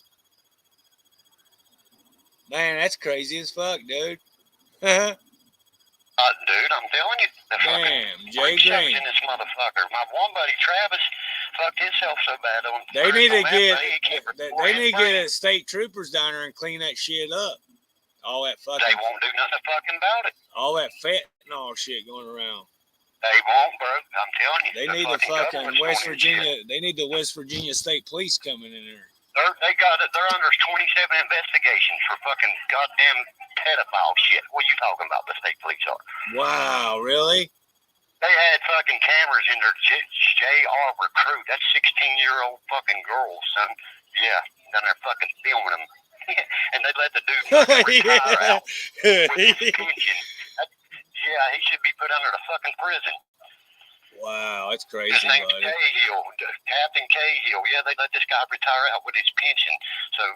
Man, that's crazy as fuck, dude.
Dude, I'm telling you.
Damn, Jay Green.
In this motherfucker. My one buddy Travis fucked himself so bad on.
They need to get state troopers down there and clean that shit up. All that fucking.
They won't do nothing fucking about it.
All that fentanyl shit going around.
They won't, bro. I'm telling you.
They need the fucking West Virginia. They need the West Virginia State Police coming in there.
They're under 27 investigations for fucking goddamn pedophile shit. What are you talking about? The state police are.
Wow, really?
They had fucking cameras in their JR recruit. That's 16-year-old fucking girls, son. Yeah, down there fucking filming them. And they let the dude retire out with his pension. Yeah, he should be put under the fucking prison.
Wow, that's crazy,
his name's
buddy.
Cahill, Captain Cahill. Yeah, they let this guy retire out with his pension. So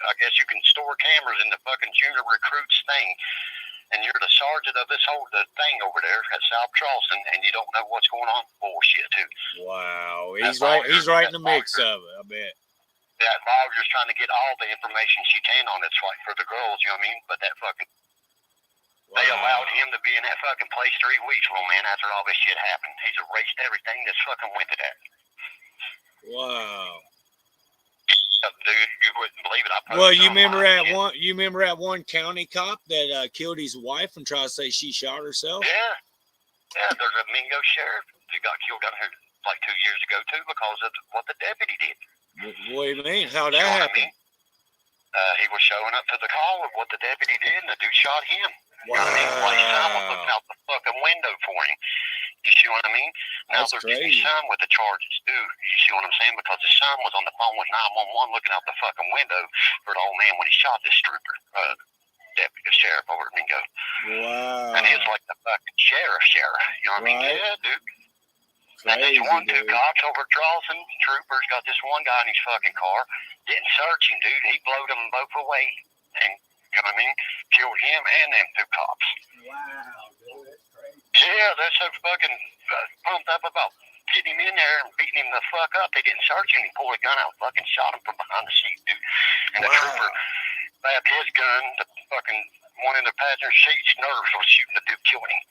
I guess you can store cameras in the fucking junior recruits thing. And you're the sergeant of the thing over there at South Charleston, and you don't know what's going on. Bullshit, too.
Wow, he's right in the mix of it, I bet.
That lawyer's trying to get all the information she can on this fight for the girls, you know what I mean? But that fucking... Wow. They allowed him to be in that fucking place 3 weeks, little man, after all this shit happened. He's erased everything that's fucking went to that.
Wow.
Dude, you wouldn't believe it.
Well, you remember that one county cop that killed his wife and tried to say she shot herself?
Yeah, there's a Mingo sheriff who got killed down here like 2 years ago, too, because of what the deputy did.
What do you mean? How'd that happen?
He was showing up to the call of what the deputy did, and the dude shot him.
Wow.
You know what I mean? While his son was looking out the fucking window for him. You see what I mean? Now
That's
they're
crazy.
getting his son with the charges, too. You see what I'm saying? Because his son was on the phone with 911 looking out the fucking window for the old man when he shot this trooper, deputy sheriff over at Mingo.
Wow.
And he was like the fucking sheriff. You know what I mean? Yeah, dude. And there's two cops over at Charleston. Troopers got this one guy in his fucking car. Didn't search him, dude. He blowed them both away. And, you know what I mean? Killed him and them 2 cops.
Wow, dude, that's crazy.
Yeah, they're so fucking pumped up about getting him in there and beating him the fuck up. They didn't search him. He pulled a gun out and fucking shot him from behind the seat, dude. And the trooper grabbed his gun. The fucking one in the passenger seat's nerves was shooting the dude, killing him.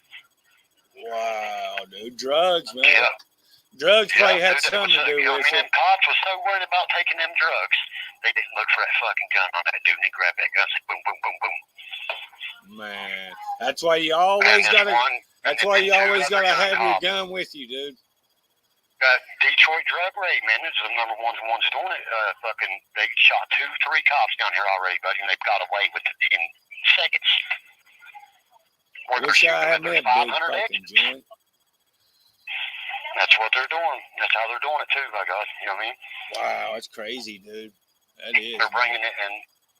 Wow, dude. Drugs, man.
Yeah.
Drugs probably had something to do with it.
Them cops was so worried about taking them drugs, they didn't look for that fucking gun on that dude, and he grabbed that gun and said, boom, boom, boom, boom.
Man, that's why you always gotta. That's why you always gotta have your gun with you, dude.
Detroit drug raid, man. This is the number ones doing it. Fucking, they shot 2-3 cops down here already, buddy, and they've got away with it in seconds.
Wish I had me a big fucking joint.
That's what they're doing. That's how they're doing it too, by God. You know what I mean?
Wow, that's crazy, dude. That is.
They're bringing it, and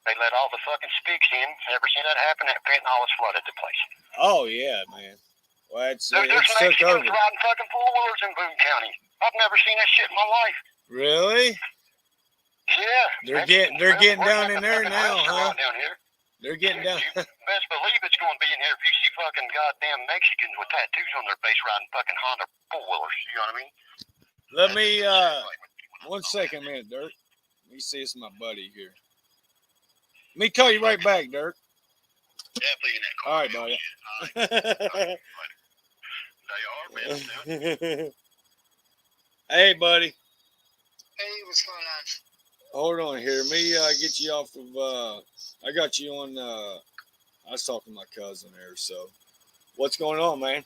they let all the fucking spics in. Ever seen that happen? That fentanyl has flooded the place.
Oh yeah, man. Well, it's
there's
took over.
Riding fucking 4-wheelers in Boone County. I've never seen that shit in my life.
Really?
Yeah.
They're getting down in there now, huh?
Down here.
They're getting down.
Best believe it's going to be in here if you see fucking goddamn Mexicans with tattoos on their face riding fucking Honda 4-wheelers. You know what I mean?
Let me, 1 second, man, Dirk. Let me see, it's my buddy here. Let me call you right back, Dirk.
Definitely in that car.
All right, buddy.
They are, man.
Hey, buddy.
Hey, what's going on?
Hold on here. Let me get you off of, I got you on, I was talking to my cousin there, so. What's going on, man?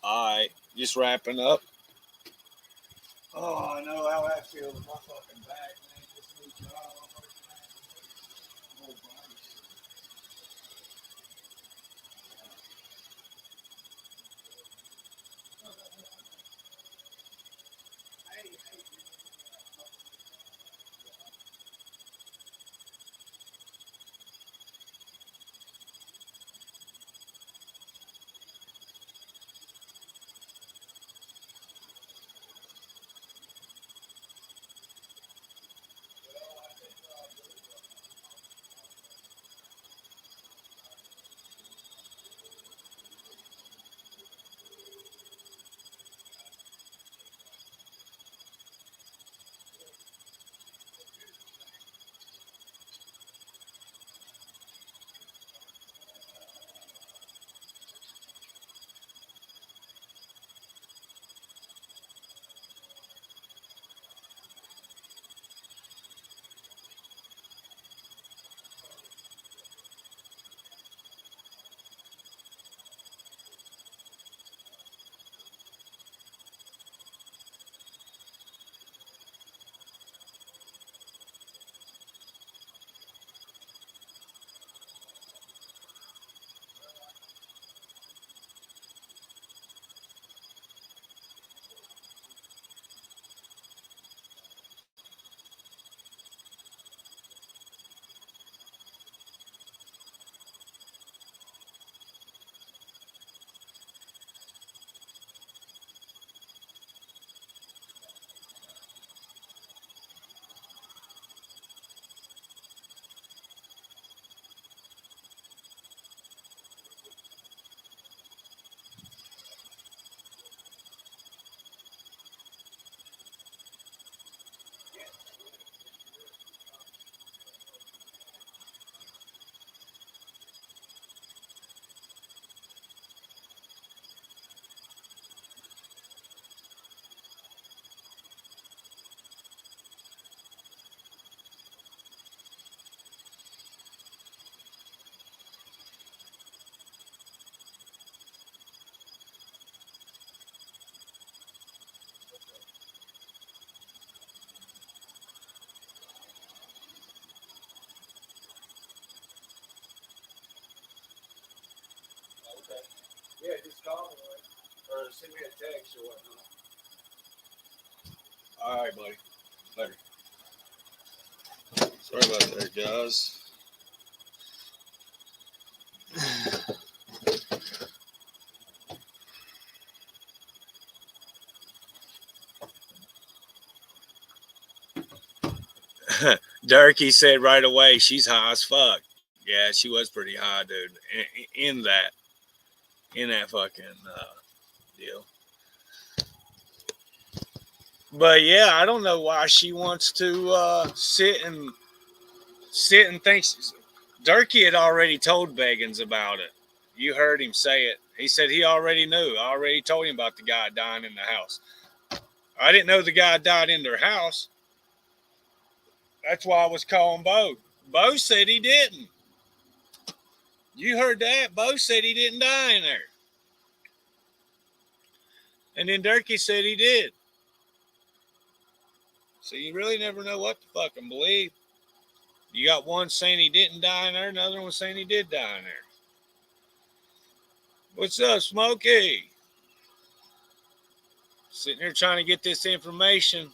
All right, just wrapping up. Oh, I know how that feels with my fucking back, man. This new job, I'm working at. Whole body. Yeah, just call me or send me a text or whatnot. All right, buddy. Later. Sorry about that, guys. Durkee said right away, she's high as fuck. Yeah, she was pretty high, dude. In that fucking deal. But yeah, I don't know why she wants to sit and think. Durkee had already told Beggins about it. You heard him say it. He said he already knew. I already told him about the guy dying in the house. I didn't know the guy died in their house. That's why I was calling Bo. Bo said he didn't. You heard that? Bo said he didn't die in there. And then Durkee said he did. So you really never know what to fucking believe. You got one saying he didn't die in there, another one saying he did die in there. What's up, Smokey? Sitting here trying to get this information.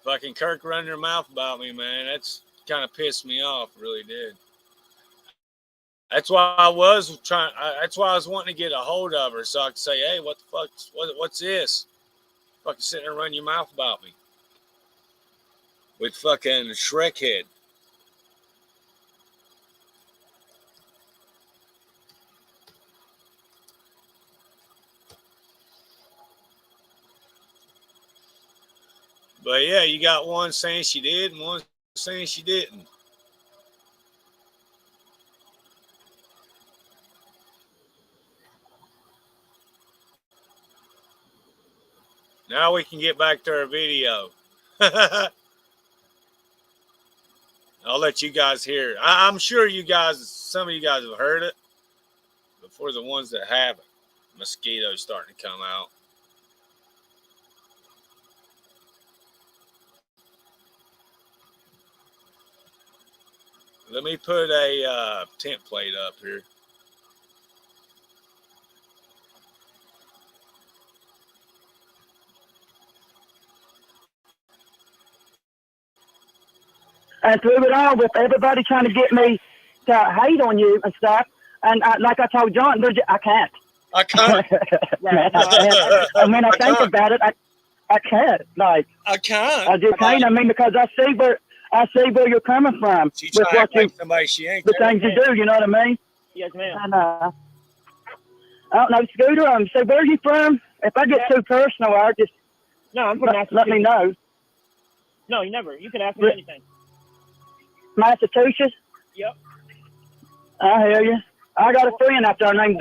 Fucking Kirk running their mouth about me, man. That's kind of pissed me off, really did. That's why I was trying. That's why I was wanting to get a hold of her so I could say, "Hey, what the fuck? What's this? Fucking sitting there running your mouth about me with fucking Shrek head." But yeah, you got one saying she did and one saying she didn't. Now we can get back to our video. I'll let you guys hear it. I'm sure you guys, some of you guys have heard it. But for the ones that haven't, mosquitoes starting to come out. Let me put a template up here.
And through it all, with everybody trying to get me to hate on you and stuff, and like I told John, I can't.
I can't.
Man, I can't. And when I think about it, I can't. Like
I can't.
I just can't. I mean, because I see where you're coming from
She's
with what you,
somebody she ain't
the things you do. You know what I mean?
Yes, ma'am.
And I don't know, Scooter. So where are you from? If I get too personal, I just
I'm from Massachusetts.
Let me know.
No, you never. You can ask me anything.
Massachusetts.
Yep.
I hear you. I got a friend out there named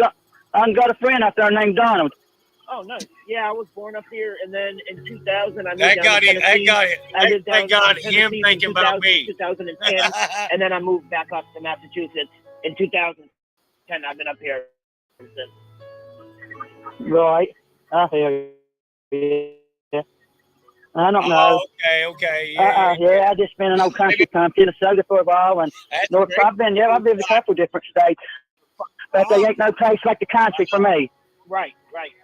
Donald.
Oh, nice. Yeah, I was born up here, and then in 2000, I moved
That
down
got
to
it. That got him thinking about me.
2010, and then I moved back up to Massachusetts in 2010. I've been up here since.
Right. I hear you. I don't know.
Okay. Yeah.
Yeah, I just been in old country Minnesota for a while, and I've been in a couple different states, but there ain't no place like the country for me.
Right.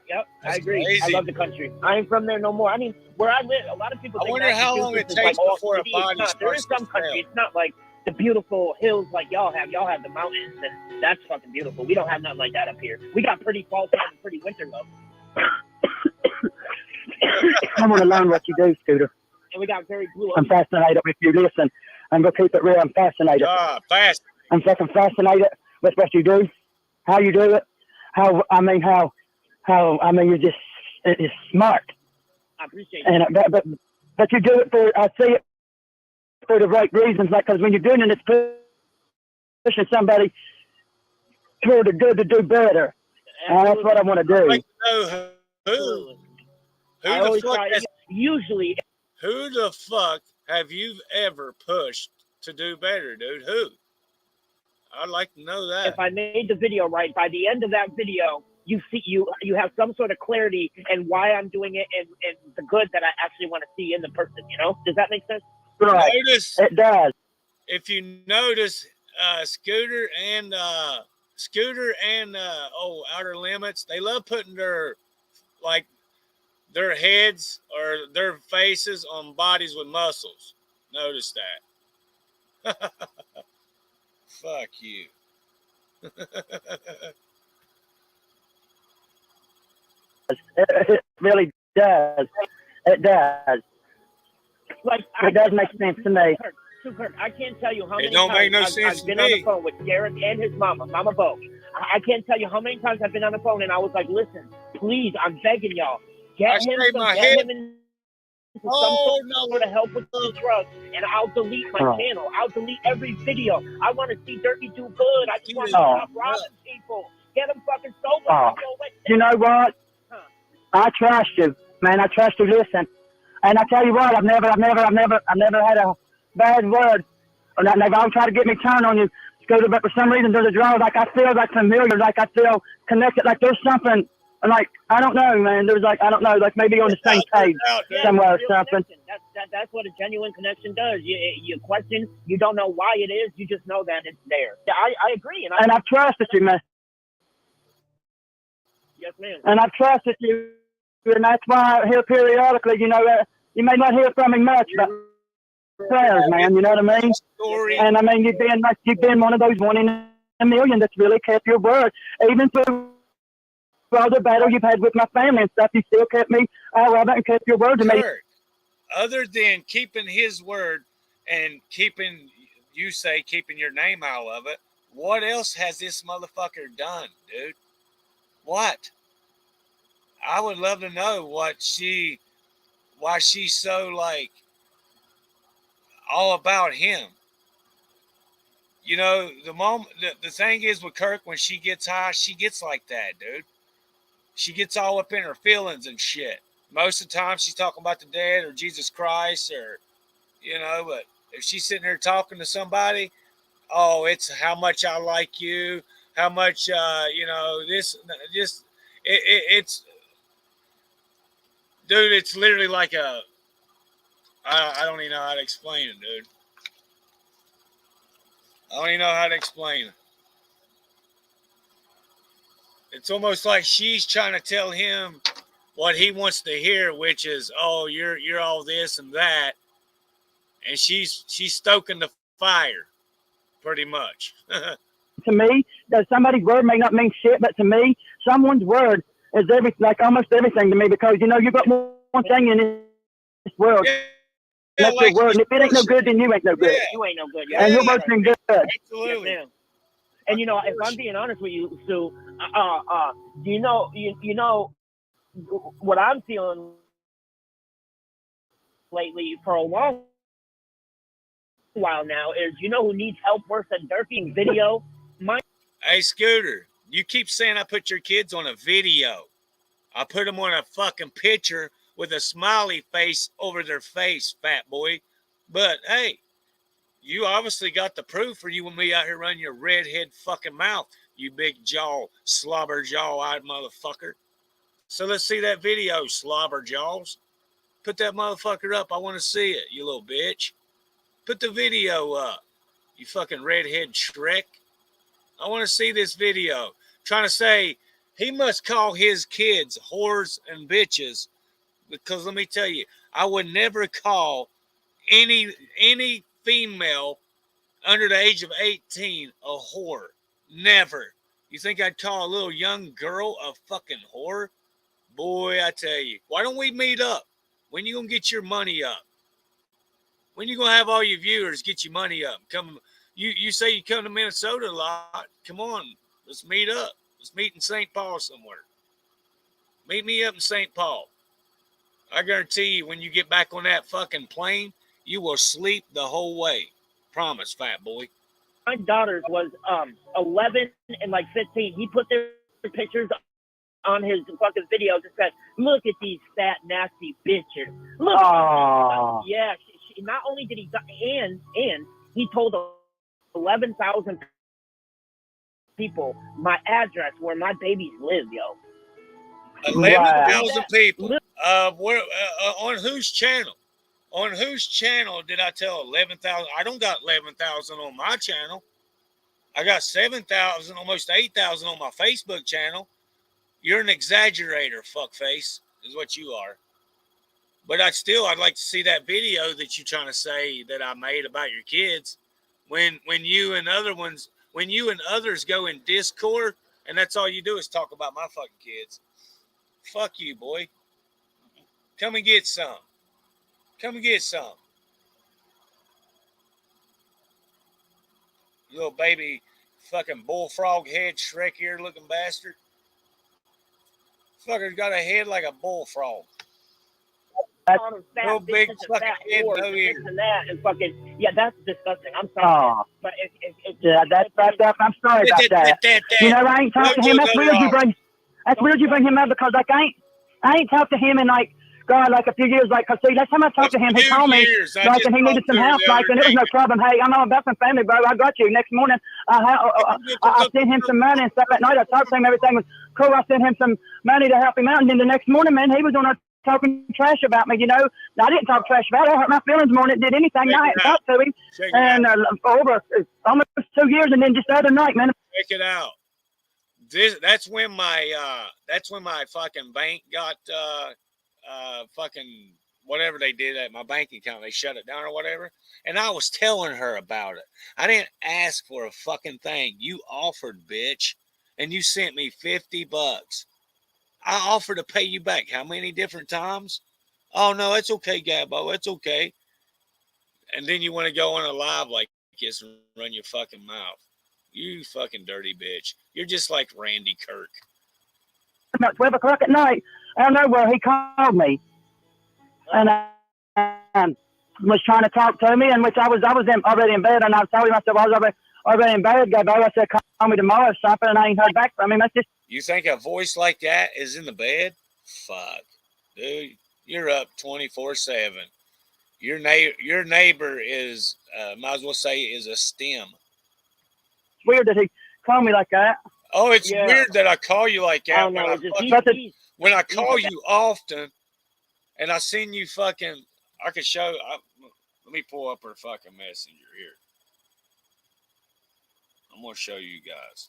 Yep,
That's
I agree.
crazy.
I love the country. I ain't from there no more. I mean, where I live, a lot of people think
wonder how long it takes before a body starts to
There is some country. It's not like the beautiful hills like y'all have. Y'all have the mountains, and that's fucking beautiful. We don't have nothing like that up here. We got pretty fall time and pretty winter though.
I want to learn what you do, Scooter.
And we got very blue.
I'm fascinated with you. Listen, I'm gonna keep it real. I'm fascinated. I'm fucking fascinated with what you do, how you do it, how you're just it's smart.
I appreciate it.
And but you do it I see it for the right reasons. Like, because when you're doing it, it's pushing somebody toward the good to do better. And that's what I want to do.
Like to know who the fuck have you ever pushed to do better, dude? Who? I'd like to know that.
If I made the video right, by the end of that video, you see you have some sort of clarity and why I'm doing it and the good that I actually want to see in the person, you know? Does that make sense?
Right.
Notice,
it does.
If you notice, Scooter and Outer Limits. They love putting their heads or their faces on bodies with muscles. Notice that. Fuck you.
It really does. It does.
Like
it does make sense to me.
Kurt, I can't tell you how many
don't make
times
no sense
I've
to
been
me.
on the phone with Derek and his Mama Bo. I can't tell you how many times I've been on the phone and I was like, listen, please, I'm begging y'all, get him into some sort of help with the drugs, and I'll delete my channel. I'll delete every video. I want to see Dirty do good. I just want to stop robbing people. Get him fucking sober.
You know what? I trust you, man. I trust you. Listen, and I tell you what, I've never had a bad word. Or they've all tried to get me turned on you, Scooter, but for some reason there's a draw. Like I feel like familiar. Like I feel connected. Like there's something. Like I don't know, man. There's like I don't know. Like maybe on the same page somewhere or something.
That's what a genuine connection does. You question. You don't know why it is. You just know that it's there. I agree,
and I've trusted you, man.
Yes, ma'am.
And I've trusted you, and that's why I hear periodically. You know, you may not hear from me much, but prayers, man. You know what I mean? And I mean, you've been one of those 1 in a million that's really kept your word, even through all the battle you've had with my family and stuff. You still kept me out of it and kept your word to me.
Other than keeping his word and keeping your name out of it, what else has this motherfucker done, dude? What? I would love to know why she's so like all about him. You know, the thing is with Kirk, when she gets high, she gets like that, dude. She gets all up in her feelings and shit. Most of the time she's talking about the dead or Jesus Christ or, you know, but if she's sitting there talking to somebody, oh, it's how much I like you, how much, it's, dude, it's literally like I don't even know how to explain it, dude. I don't even know how to explain it. It's almost like she's trying to tell him what he wants to hear, which is, oh, you're all this and that. And she's stoking the fire, pretty much.
To me, that somebody's word may not mean shit, but to me, someone's word is almost everything to me, because you know you got one thing in this world.
Yeah,
that's
like
your word. And if it ain't no good, then you ain't no good.
Yeah.
You ain't no good.
And your word's been good.
Absolutely.
Yes, and you know, if I'm being honest with you, Sue, you know what I'm feeling lately for a long while now is, you know who needs help worse than Durkee? Video.
Hey, Scooter, you keep saying I put your kids on a video. I put them on a fucking picture with a smiley face over their face, fat boy. But, hey, you obviously got the proof, or you want me out here running your redhead fucking mouth, you big jaw, slobber jaw-eyed motherfucker. So let's see that video, slobber jaws. Put that motherfucker up. I want to see it, you little bitch. Put the video up, you fucking redhead Shrek. I want to see this video. Trying to say he must call his kids whores and bitches, because let me tell you, I would never call any female under the age of 18 a whore. Never. You think I'd call a little young girl a fucking whore? Boy, I tell you. Why don't we meet up? When you gonna get your money up? When you gonna have all your viewers get your money up? Come, you say you come to Minnesota a lot. Come on, let's meet up. Let's meet in St. Paul somewhere. Meet me up in St. Paul. I guarantee you, when you get back on that fucking plane, you will sleep the whole way. Promise, fat boy.
My daughter was 11 and like 15. He put their pictures on his fucking videos and said, "Look at these fat, nasty bitches." Look. Yeah. She, not only did he, and he told 11,000 people my address where my babies live, yo.
11,000 people. On whose channel? On whose channel did I tell 11,000? I don't got 11,000 on my channel. I got 7,000, almost 8,000 on my Facebook channel. You're an exaggerator, fuckface, is what you are. But I'd like to see that video that you're trying to say that I made about your kids. When you and others go in Discord and that's all you do is talk about my fucking kids. Fuck you, boy. Come and get some. Come and get some. You little baby fucking bullfrog head, Shrek ear looking bastard. Fucker's got a head like a bullfrog. No big fucking head, no ears.
And fucking, yeah, that's disgusting. I'm sorry.
Oh.
But
Yeah, that's I'm sorry about that. You know, I ain't talked to him. That's weird you bring him up because like I ain't talked to him in like God, like a few years, like, cause see, last time I talked to him, he called me, like, and he needed some help, like, and it was no problem. Hey, I'm all about some family, bro. I got you. Next morning, I sent him some money and stuff at night. I talked to him. Everything was cool. I sent him some money to help him out. And then the next morning, man, he was on there talking trash about me, you know. I didn't talk trash about it. I hurt my feelings more than it did anything. I hadn't talked to him. And over almost 2 years, and then just the other night, man.
Check it out. That's when my fucking bank got fucking whatever they did at my bank account. They shut it down or whatever. And I was telling her about it. I didn't ask for a fucking thing. You offered, bitch. And you sent me $50. I offered to pay you back how many different times? Oh, no, it's okay, Gabbo. It's okay. And then you want to go on a live like this and run your fucking mouth. You fucking dirty bitch. You're just like Randy Kirk.
About 12 o'clock at night, I don't know where he called me. And was trying to talk to me, and which I was already in bed, and I told him, I said, well, I was already in bed, Gabbo. I said, call me tomorrow or something, and I ain't heard back from him. That's just...
You think a voice like that is in the bed? Fuck. Dude, you're up 24/7. Your neighbor is, might as well say, is a stem.
It's weird that he called me like that.
Oh, it's weird that I call you like that. When I call you often, and I seen you fucking, I could show, let me pull up her fucking messenger here. I'm going to show you guys.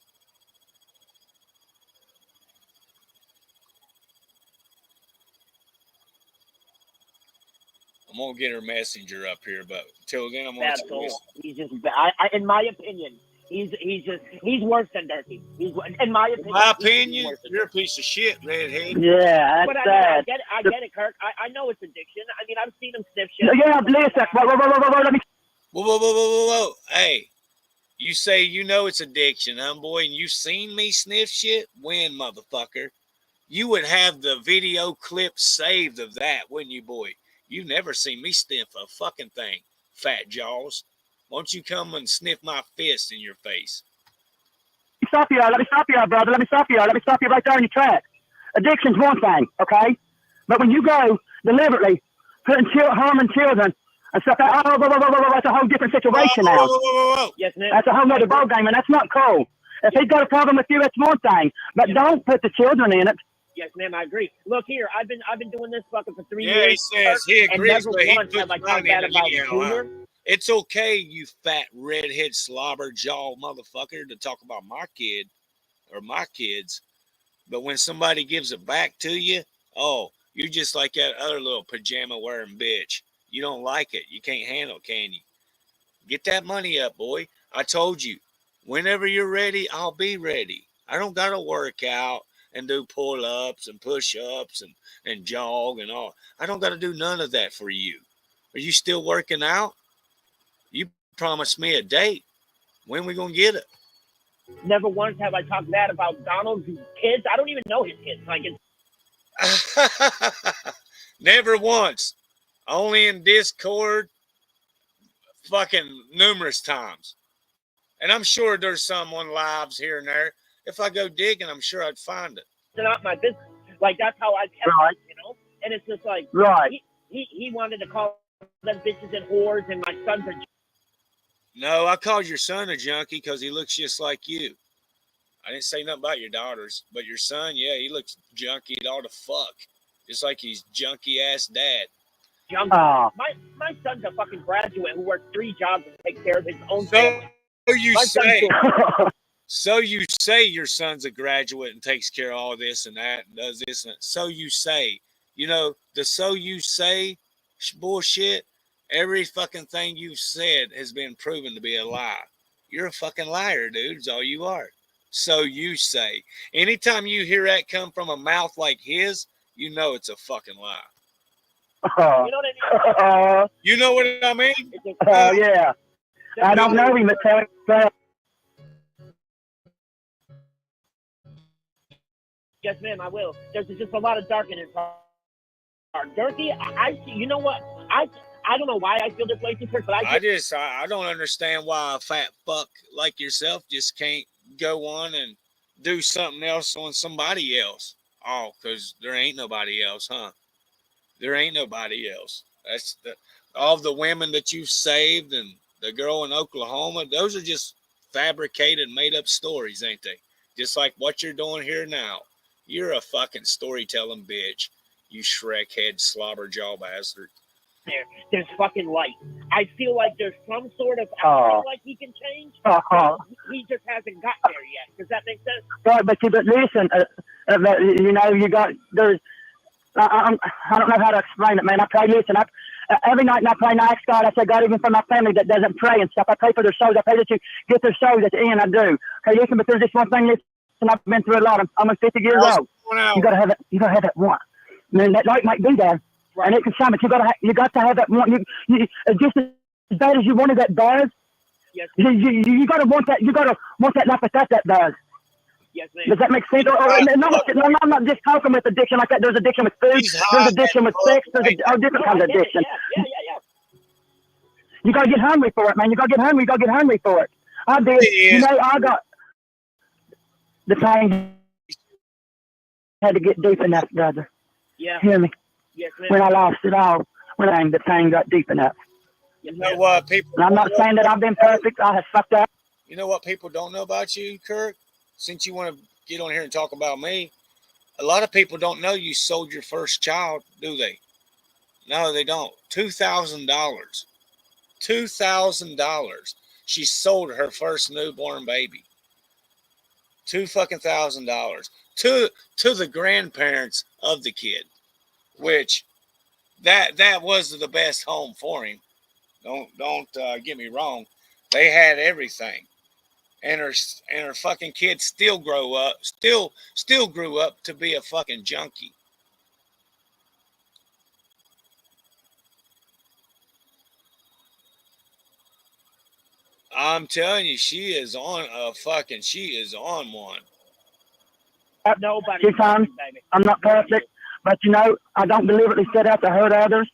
I'm going to get her messenger up here, but until then, I'm going to...
Cool. He's just, in my opinion, he's worse than Dirty. In my opinion,
you're a piece of shit, redhead.
Yeah, that's sad.
I get it, Kirk. I know it's addiction. I mean, I've seen him sniff shit.
Yeah, listen.
Whoa. Hey, you say you know it's addiction, huh, boy? And you seen me sniff shit? When, motherfucker? You would have the video clip saved of that, wouldn't you, boy? You never seen me sniff a fucking thing, fat jaws. Won't you come and sniff my fist in your face?
Let me stop you, brother. Let me stop you right there in your tracks. Addiction's one thing, okay? But when you go deliberately harming children and stuff, that's a whole different situation now.
Whoa.
Yes, ma'am.
That's a whole other ball game, and that's not cool. If he's got a problem with you, that's one thing. But don't put the children in it.
Yes, ma'am, I agree. Look here, I've been doing this fucking for 3 years.
Yeah, he says he agrees, but he puts money in
about Junior.
It's okay, you fat redhead slobber jaw motherfucker, to talk about my kid or my kids. But when somebody gives it back to you, oh, you're just like that other little pajama wearing bitch. You don't like it. You can't handle it, can you? Get that money up, boy. I told you, whenever you're ready, I'll be ready. I don't got to work out and do pull-ups and push-ups and jog and all. I don't got to do none of that for you. Are you still working out? You promised me a date. When we going to get it?
Never once have I talked bad about Donald's kids. I don't even know his kids. Like
Never once. Only in Discord fucking numerous times. And I'm sure there's someone lives here and there. If I go digging, I'm sure I'd find it.
It's not my business. Like, that's how I kept it, you know? And it's just like, he wanted to call them bitches and whores, and my sons are...
No, I called your son a junkie because he looks just like you. I didn't say nothing about your daughters, but your son, yeah, he looks junkied all the fuck. Just like he's junky-ass dad.
My son's a fucking graduate who works 3 jobs and takes care of his own family.
you
My son's
say.
cool.
So you say your son's a graduate and takes care of all this and that and does this and that. So you say. You know, the so you say bullshit, every fucking thing you've said has been proven to be a lie. You're a fucking liar, dude. Is all you are. So you say. Anytime you hear that come from a mouth like his, you know it's a fucking lie.
You know what I mean?
You know what I mean?
Yeah. I don't know him, but tell him.
Yes, ma'am, I will. There's just a lot of dark in his heart. Dirty, I you know what? I don't know why I feel this way, but
I don't understand why a fat fuck like yourself just can't go on and do something else on somebody else. Oh, because there ain't nobody else, huh? There ain't nobody else. That's all the women that you've saved and the girl in Oklahoma. Those are just fabricated, made up stories, ain't they? Just like what you're doing here now. You're a fucking storytelling bitch. You Shrek head slobber jaw bastard.
There's fucking light. I feel like there's some sort of. I feel like he can change. He just hasn't got there yet. Does that make sense?
Right, but listen, you know, you got there's. I don't know how to explain it, man. I pray. Listen, every night I pray and I ask God. I say, God, even for my family that doesn't pray and stuff, I pray for their souls. I pray that you get their souls at the end. I do. Okay, listen, but there's this one thing. Listen, I've been through a lot. I'm almost 50 years old. You gotta have it. You gotta have that one. I mean, that light might be there, and it can shine, but you got to have that one. You just as bad as you wanted that buzz.
Yes.
You gotta want that. You gotta want that life that buzz.
Yes, ma'am.
Does that make sense? I'm not just talking with addiction like that. There's addiction with food. There's addiction with sex. There's all different kinds of addiction.
Yeah.
You gotta get hungry for it, man. You gotta get hungry for it. I did. You know, I got the pain had to get deep enough, brother.
Yeah.
Hear me?
Yes, ma'am.
When I lost it all, when the pain got deep enough.
Yes,
you know what people?
And I'm not saying that I've been perfect. I have fucked up.
You know what people don't know about you, Kirk? Since you want to get on here and talk about me, a lot of people don't know you sold your first child, do they? No, they don't. $2,000. $2,000. She sold her first newborn baby. $2,000 to the grandparents of the kid, which that was the best home for him. Don't get me wrong. They had everything. And her fucking kid still grew up to be a fucking junkie. I'm telling you, she is on one.
Nobody.
Sometimes I'm not perfect, but you know, I don't deliberately set out to hurt others.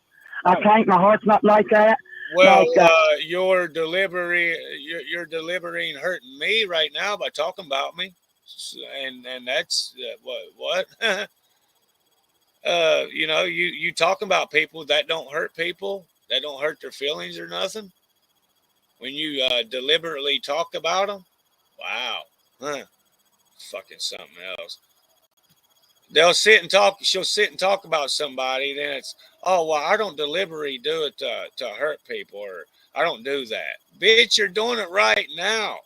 I can't. My heart's not like that.
Well, you're deliberating hurting me right now by talking about me, and that's what. You know, you talking about people that don't hurt people, that don't hurt their feelings or nothing. When you deliberately talk about them, wow, fucking something else. She'll sit and talk about somebody, then it's, oh, well, I don't deliberately do it to hurt people, or I don't do that. Bitch, you're doing it right now.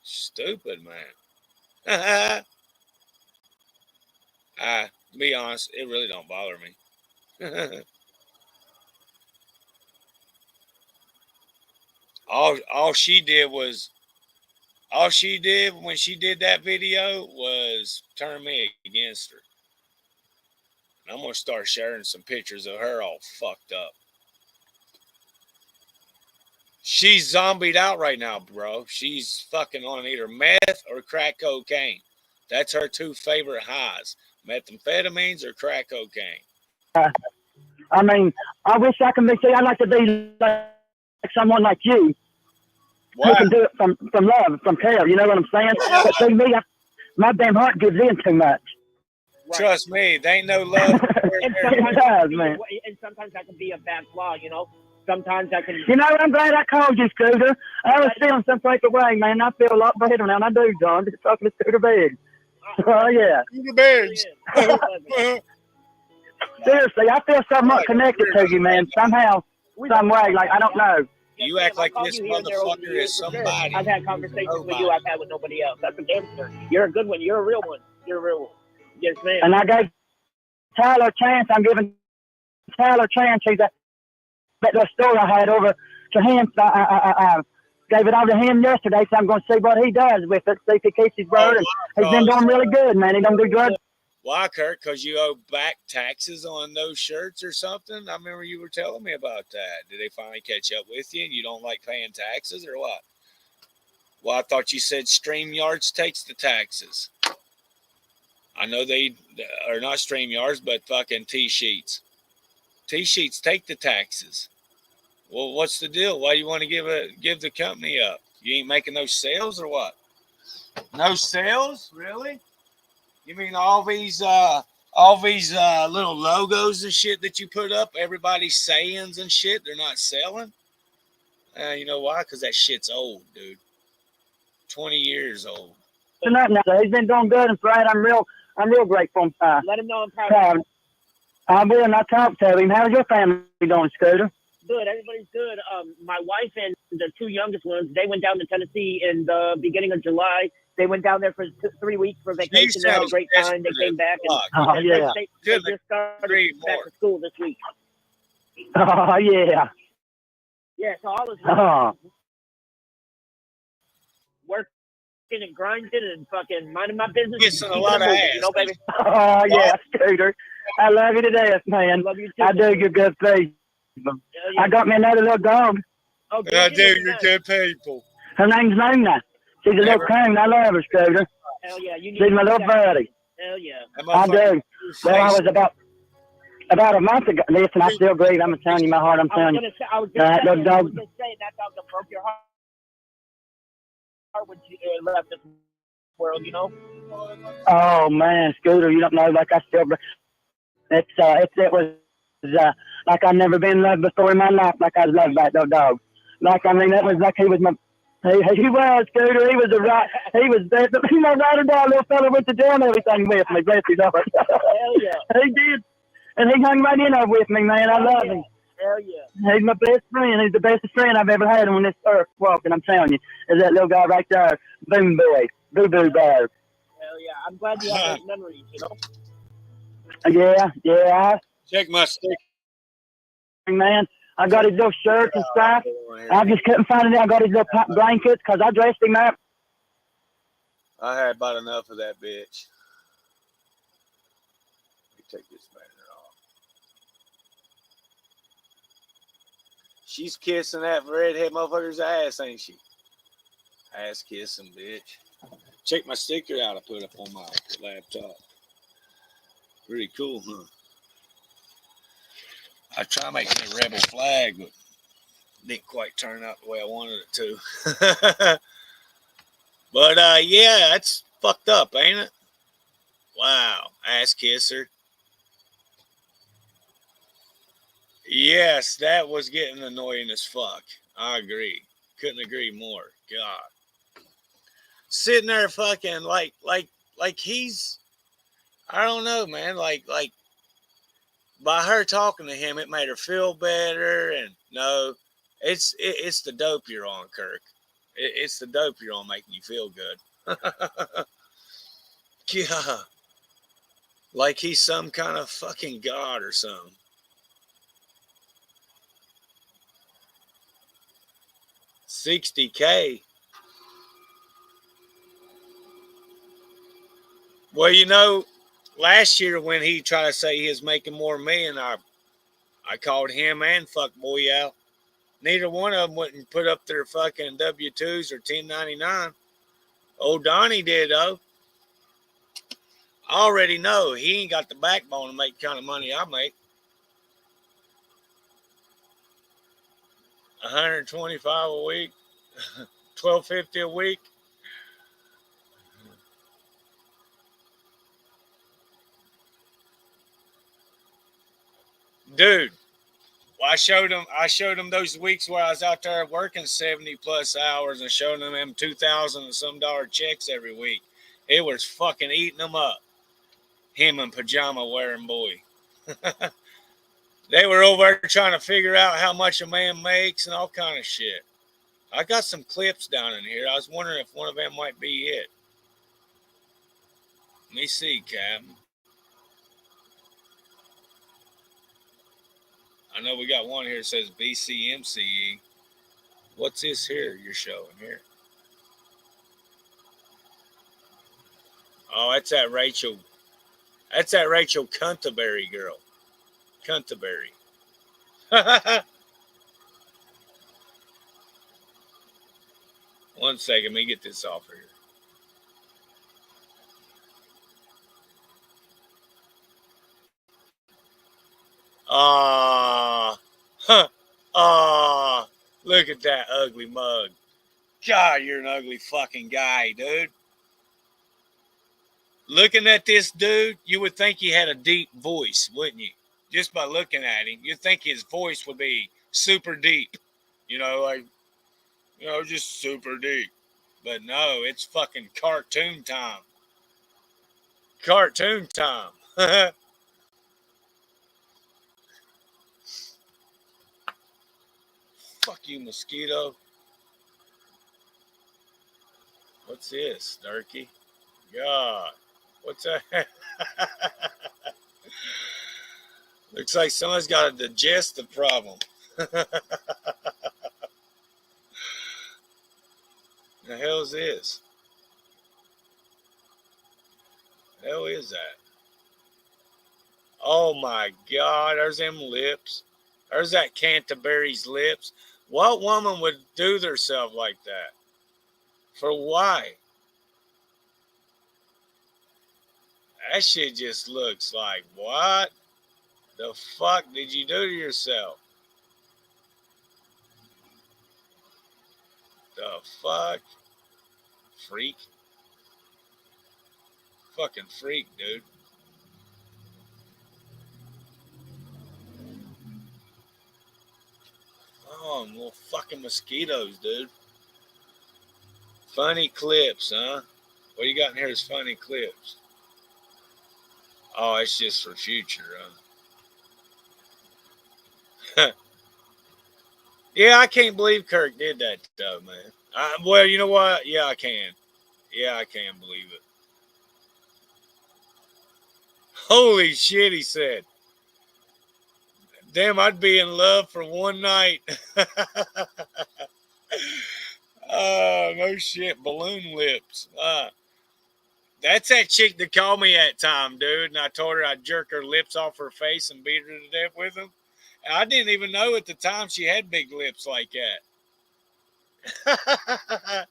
Stupid, man. To be honest, it really don't bother me. all she did when she did that video was turn me against her. I'm going to start sharing some pictures of her all fucked up. She's zombied out right now, bro. She's fucking on either meth or crack cocaine. That's her two favorite highs. Methamphetamines or crack cocaine.
I mean, I wish I could I'd like to be like someone like you. Wow. Who can do it from love, from care. You know what I'm saying? But see me, my damn heart gives in too much.
Right. Trust me, they ain't no love.
And sometimes that can be a bad flaw, you know? Sometimes I can...
You know, I'm glad I called you, Scooter. I was feeling some type of way, man. I feel a lot better now, and I do, John. Just talking to Scooter Biggs. Oh, yeah.
Scooter Biggs.
Seriously, I feel somewhat connected to you, man. Somehow, some way. Like, I don't know.
You act like
I'll
this
call you here and there over the
motherfucker
years
is
for sure.
somebody.
I've had conversations with you I've had with nobody else. That's a gangster. You're a good one. You're a real one. You're a real one. Yes, ma'am.
And I gave Tyler a chance. I'm giving Tyler a chance. He's that little store I had over to him. I gave it over to him yesterday, so I'm going to see what he does with it, see if he keeps his word. And he's been doing really good, man. He don't do drugs.
Why, Kurt? Because you owe back taxes on those shirts or something? I remember you were telling me about that. Did they finally catch up with you and you don't like paying taxes or what? Well, I thought you said StreamYards takes the taxes. I know they are not StreamYards, but fucking T-Sheets. T-Sheets take the taxes. Well, what's the deal? Why do you want to give the company up? You ain't making no sales or what? No sales? Really? You mean all these little logos and shit that you put up, everybody's sayings and shit, they're not selling? You know why? Because that shit's old, dude. 20 years old.
He's been doing good, and Fred, I'm real grateful.
Let him know I'm proud of him.
I will, and I talked to him. How's your family doing, Scooter?
Good. Everybody's good. My wife and the two youngest ones, they went down to Tennessee in the beginning of July. They went down there for 3 weeks for vacation. They had a great time. They came back. And they just started back to school this week.
Oh, yeah.
Yeah, so all is working and grinding and fucking minding my business.
Kissing a lot of ass.
You know, baby?
Oh, yeah, Scooter. I love you to death, man.
Love you too,
I do. You're good people.
Yeah.
I got me another little dog.
Oh, I do. You're good people.
Her name's Nina. She's a little coon. I love her, Scooter.
Hell yeah.
She's my little buddy.
Hell yeah.
I do. Well, I was about a month ago. Listen, I still grieve. I'm telling you my heart. I'm telling you.
I was just saying that dog that broke your heart when she left this world, you know?
Oh, man, Scooter, you don't know. Like, I still... It was like I'd never been loved before in my life, like I was loved by that dog. Like, I mean, that was like he was my... He was, Scooter. He was a right... He was that... He was right or die, little fella went to jail and everything with me. Bless his heart.
Hell yeah.
He did. And he hung right in there with me, man. I love him.
Hell yeah.
He's my best friend. He's the bestest friend I've ever had on this earth walking. I'm telling you. Is that little guy right there. Boom boy. Boo-boo bear.
Hell yeah. I'm glad you have those memories, you know?
Yeah.
Check my stick.
Man, I got his little shirts and stuff. I just couldn't find it. I got his little blankets because I dressed him up.
I had about enough of that bitch. Let me take this banner off. She's kissing that redhead motherfucker's ass, ain't she? Ass kissing, bitch. Check my sticker out I put up on my laptop. Pretty cool, huh? I tried making a rebel flag, but didn't quite turn out the way I wanted it to. But, yeah, that's fucked up, ain't it? Wow. Ass kisser. Yes, that was getting annoying as fuck. I agree. Couldn't agree more. God. Sitting there fucking like he's... I don't know, man. Like, by her talking to him, it made her feel better. And no, it's the dope you're on, Kirk. It's the dope you're on making you feel good. Yeah. Like he's some kind of fucking god or something. $60K. Well, you know, last year when he tried to say he was making more than me, and I called him and fuckboy out. Neither one of them wouldn't put up their fucking W-2s or 1099. Old Donnie did, though. I already know he ain't got the backbone to make the kind of money I make. $125 a week, $12.50 a week. Dude, well, I showed him those weeks where I was out there working 70 plus hours and showing them $2,000 and some dollar checks every week. It was fucking eating them up. Him and pajama wearing boy. They were over there trying to figure out how much a man makes and all kind of shit. I got some clips down in here. I was wondering if one of them might be it. Let me see, Captain. I know we got one here that says BCMCE. What's this here you're showing here? Oh, that's that Rachel. That's that Rachel Cuntaberry girl. Cuntaberry. One second, let me get this off here. Look at that ugly mug. God, you're an ugly fucking guy, dude. Looking at this dude, you would think he had a deep voice, wouldn't you? Just by looking at him, you'd think his voice would be super deep. Like, just super deep. But no, it's fucking cartoon time. Cartoon time. Fuck you, mosquito. What's this, Durkee? God. What's that? Looks like someone's got a digestive problem. The hell's this? The hell is that? Oh my God, there's them lips. There's that Canterbury's lips. What woman would do herself like that? For why? That shit just looks like, what the fuck did you do to yourself? The fuck? Freak. Fucking freak, dude. Oh, little fucking mosquitoes, dude. Funny clips, huh? What you got in here is funny clips. Oh, it's just for future, huh? Yeah, I can't believe Kirk did that though, man. Well, you know what? Yeah, I can. Yeah, I can believe it. Holy shit, he said. Damn, I'd be in love for one night. Oh, no shit. Balloon lips. That's that chick that called me that time, dude. And I told her I'd jerk her lips off her face and beat her to death with them. And I didn't even know at the time she had big lips like that.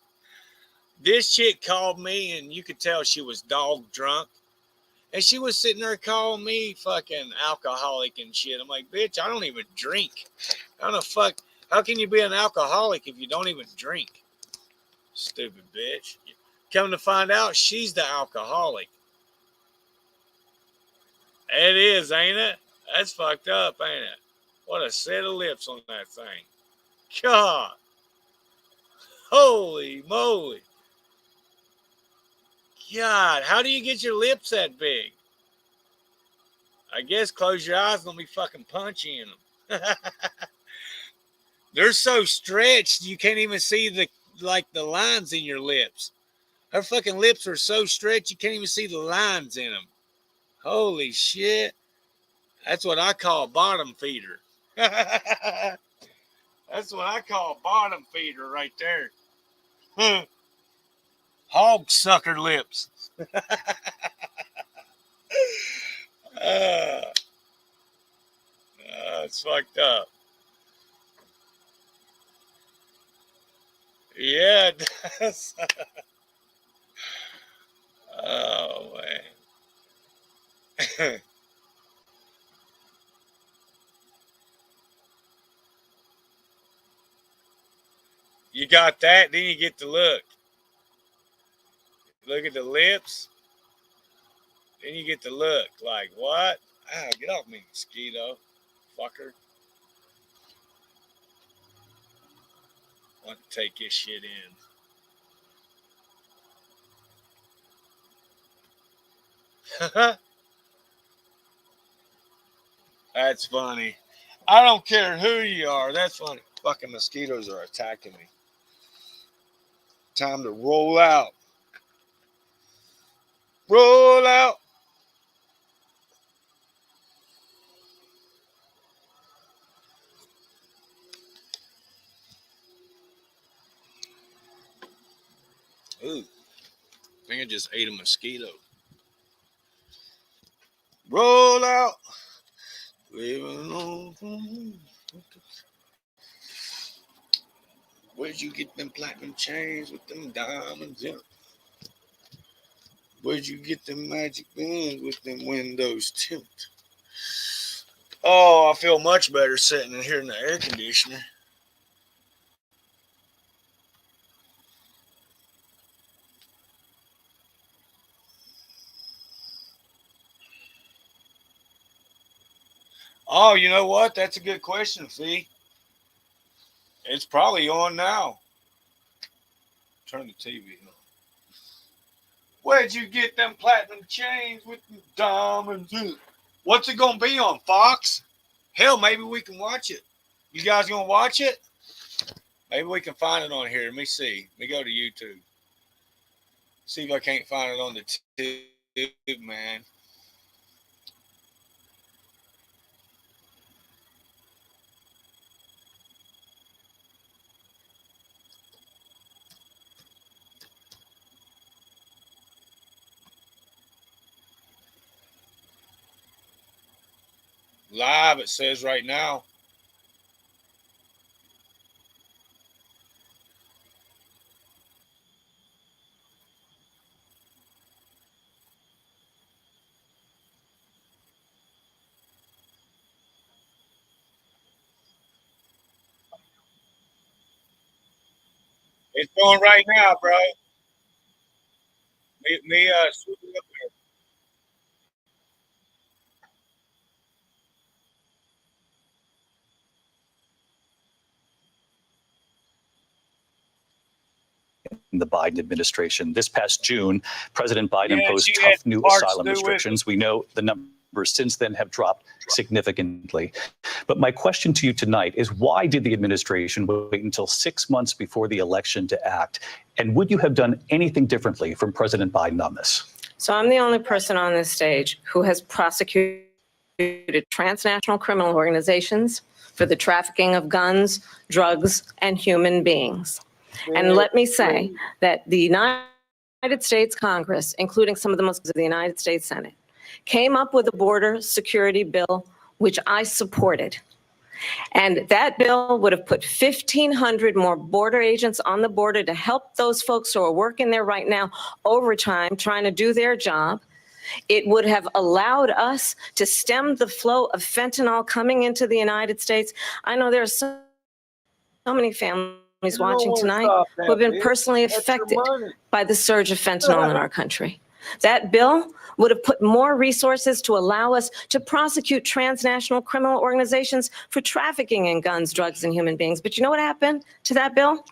This chick called me, and you could tell she was dog drunk. And she was sitting there calling me fucking alcoholic and shit. I'm like, bitch, I don't even drink. How the fuck? How can you be an alcoholic if you don't even drink? Stupid bitch. Come to find out, she's the alcoholic. It is, ain't it? That's fucked up, ain't it? What a set of lips on that thing. God. Holy moly. God, how do you get your lips that big? I guess close your eyes and let me fucking punch you in them. They're so stretched you can't even see the lines in your lips. Her fucking lips are so stretched you can't even see the lines in them. Holy shit. That's what I call bottom feeder. That's what I call bottom feeder right there. Hog sucker lips. It's fucked up. Yeah, it does. Oh, man. You got that, then you get to look. Look at the lips. Then you get to look. Like, what? Ah, get off me, mosquito. Fucker. Want to take this shit in. That's funny. I don't care who you are. That's funny. Fucking mosquitoes are attacking me. Time to roll out. Roll out. Ooh, I think I just ate a mosquito. Roll out. Where'd you get them platinum chains with them diamonds in? Where'd you get them magic bands with them windows tinted? Oh, I feel much better sitting in here in the air conditioner. Oh, you know what? That's a good question, Fee. It's probably on now. Turn the TV on. Where'd you get them platinum chains with them diamonds in it? What's it going to be on, Fox? Hell, maybe we can watch it. You guys going to watch it? Maybe we can find it on here. Let me see. Let me go to YouTube. See if I can't find it on the tube, man. Live, it says right now. It's going right now, bro. Me swoop it up there.
In the Biden administration. This past June, President Biden
Yeah,
imposed
she had
tough new
parts
asylum
to do with it.
restrictions. We know the numbers since then have dropped significantly. But my question to you tonight is, why did the administration wait until 6 months before the election to act? And would you have done anything differently from President Biden on this?
So I'm the only person on this stage who has prosecuted transnational criminal organizations for the trafficking of guns, drugs, and human beings. And let me say that the United States Congress, including some of the most of the United States Senate, came up with a border security bill, which I supported. And that bill would have put 1,500 more border agents on the border to help those folks who are working there right now overtime, trying to do their job. It would have allowed us to stem the flow of fentanyl coming into the United States. I know there are so many families watching tonight who have been personally affected by the surge of fentanyl in our country. That bill would have put more resources to allow us to prosecute transnational criminal organizations for trafficking in guns, drugs, and human beings. But you know what happened to that bill?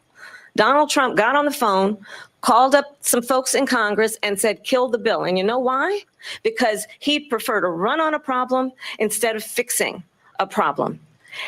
Donald Trump got on the phone, called up some folks in Congress and said, kill the bill. And you know why? Because he'd prefer to run on a problem instead of fixing a problem.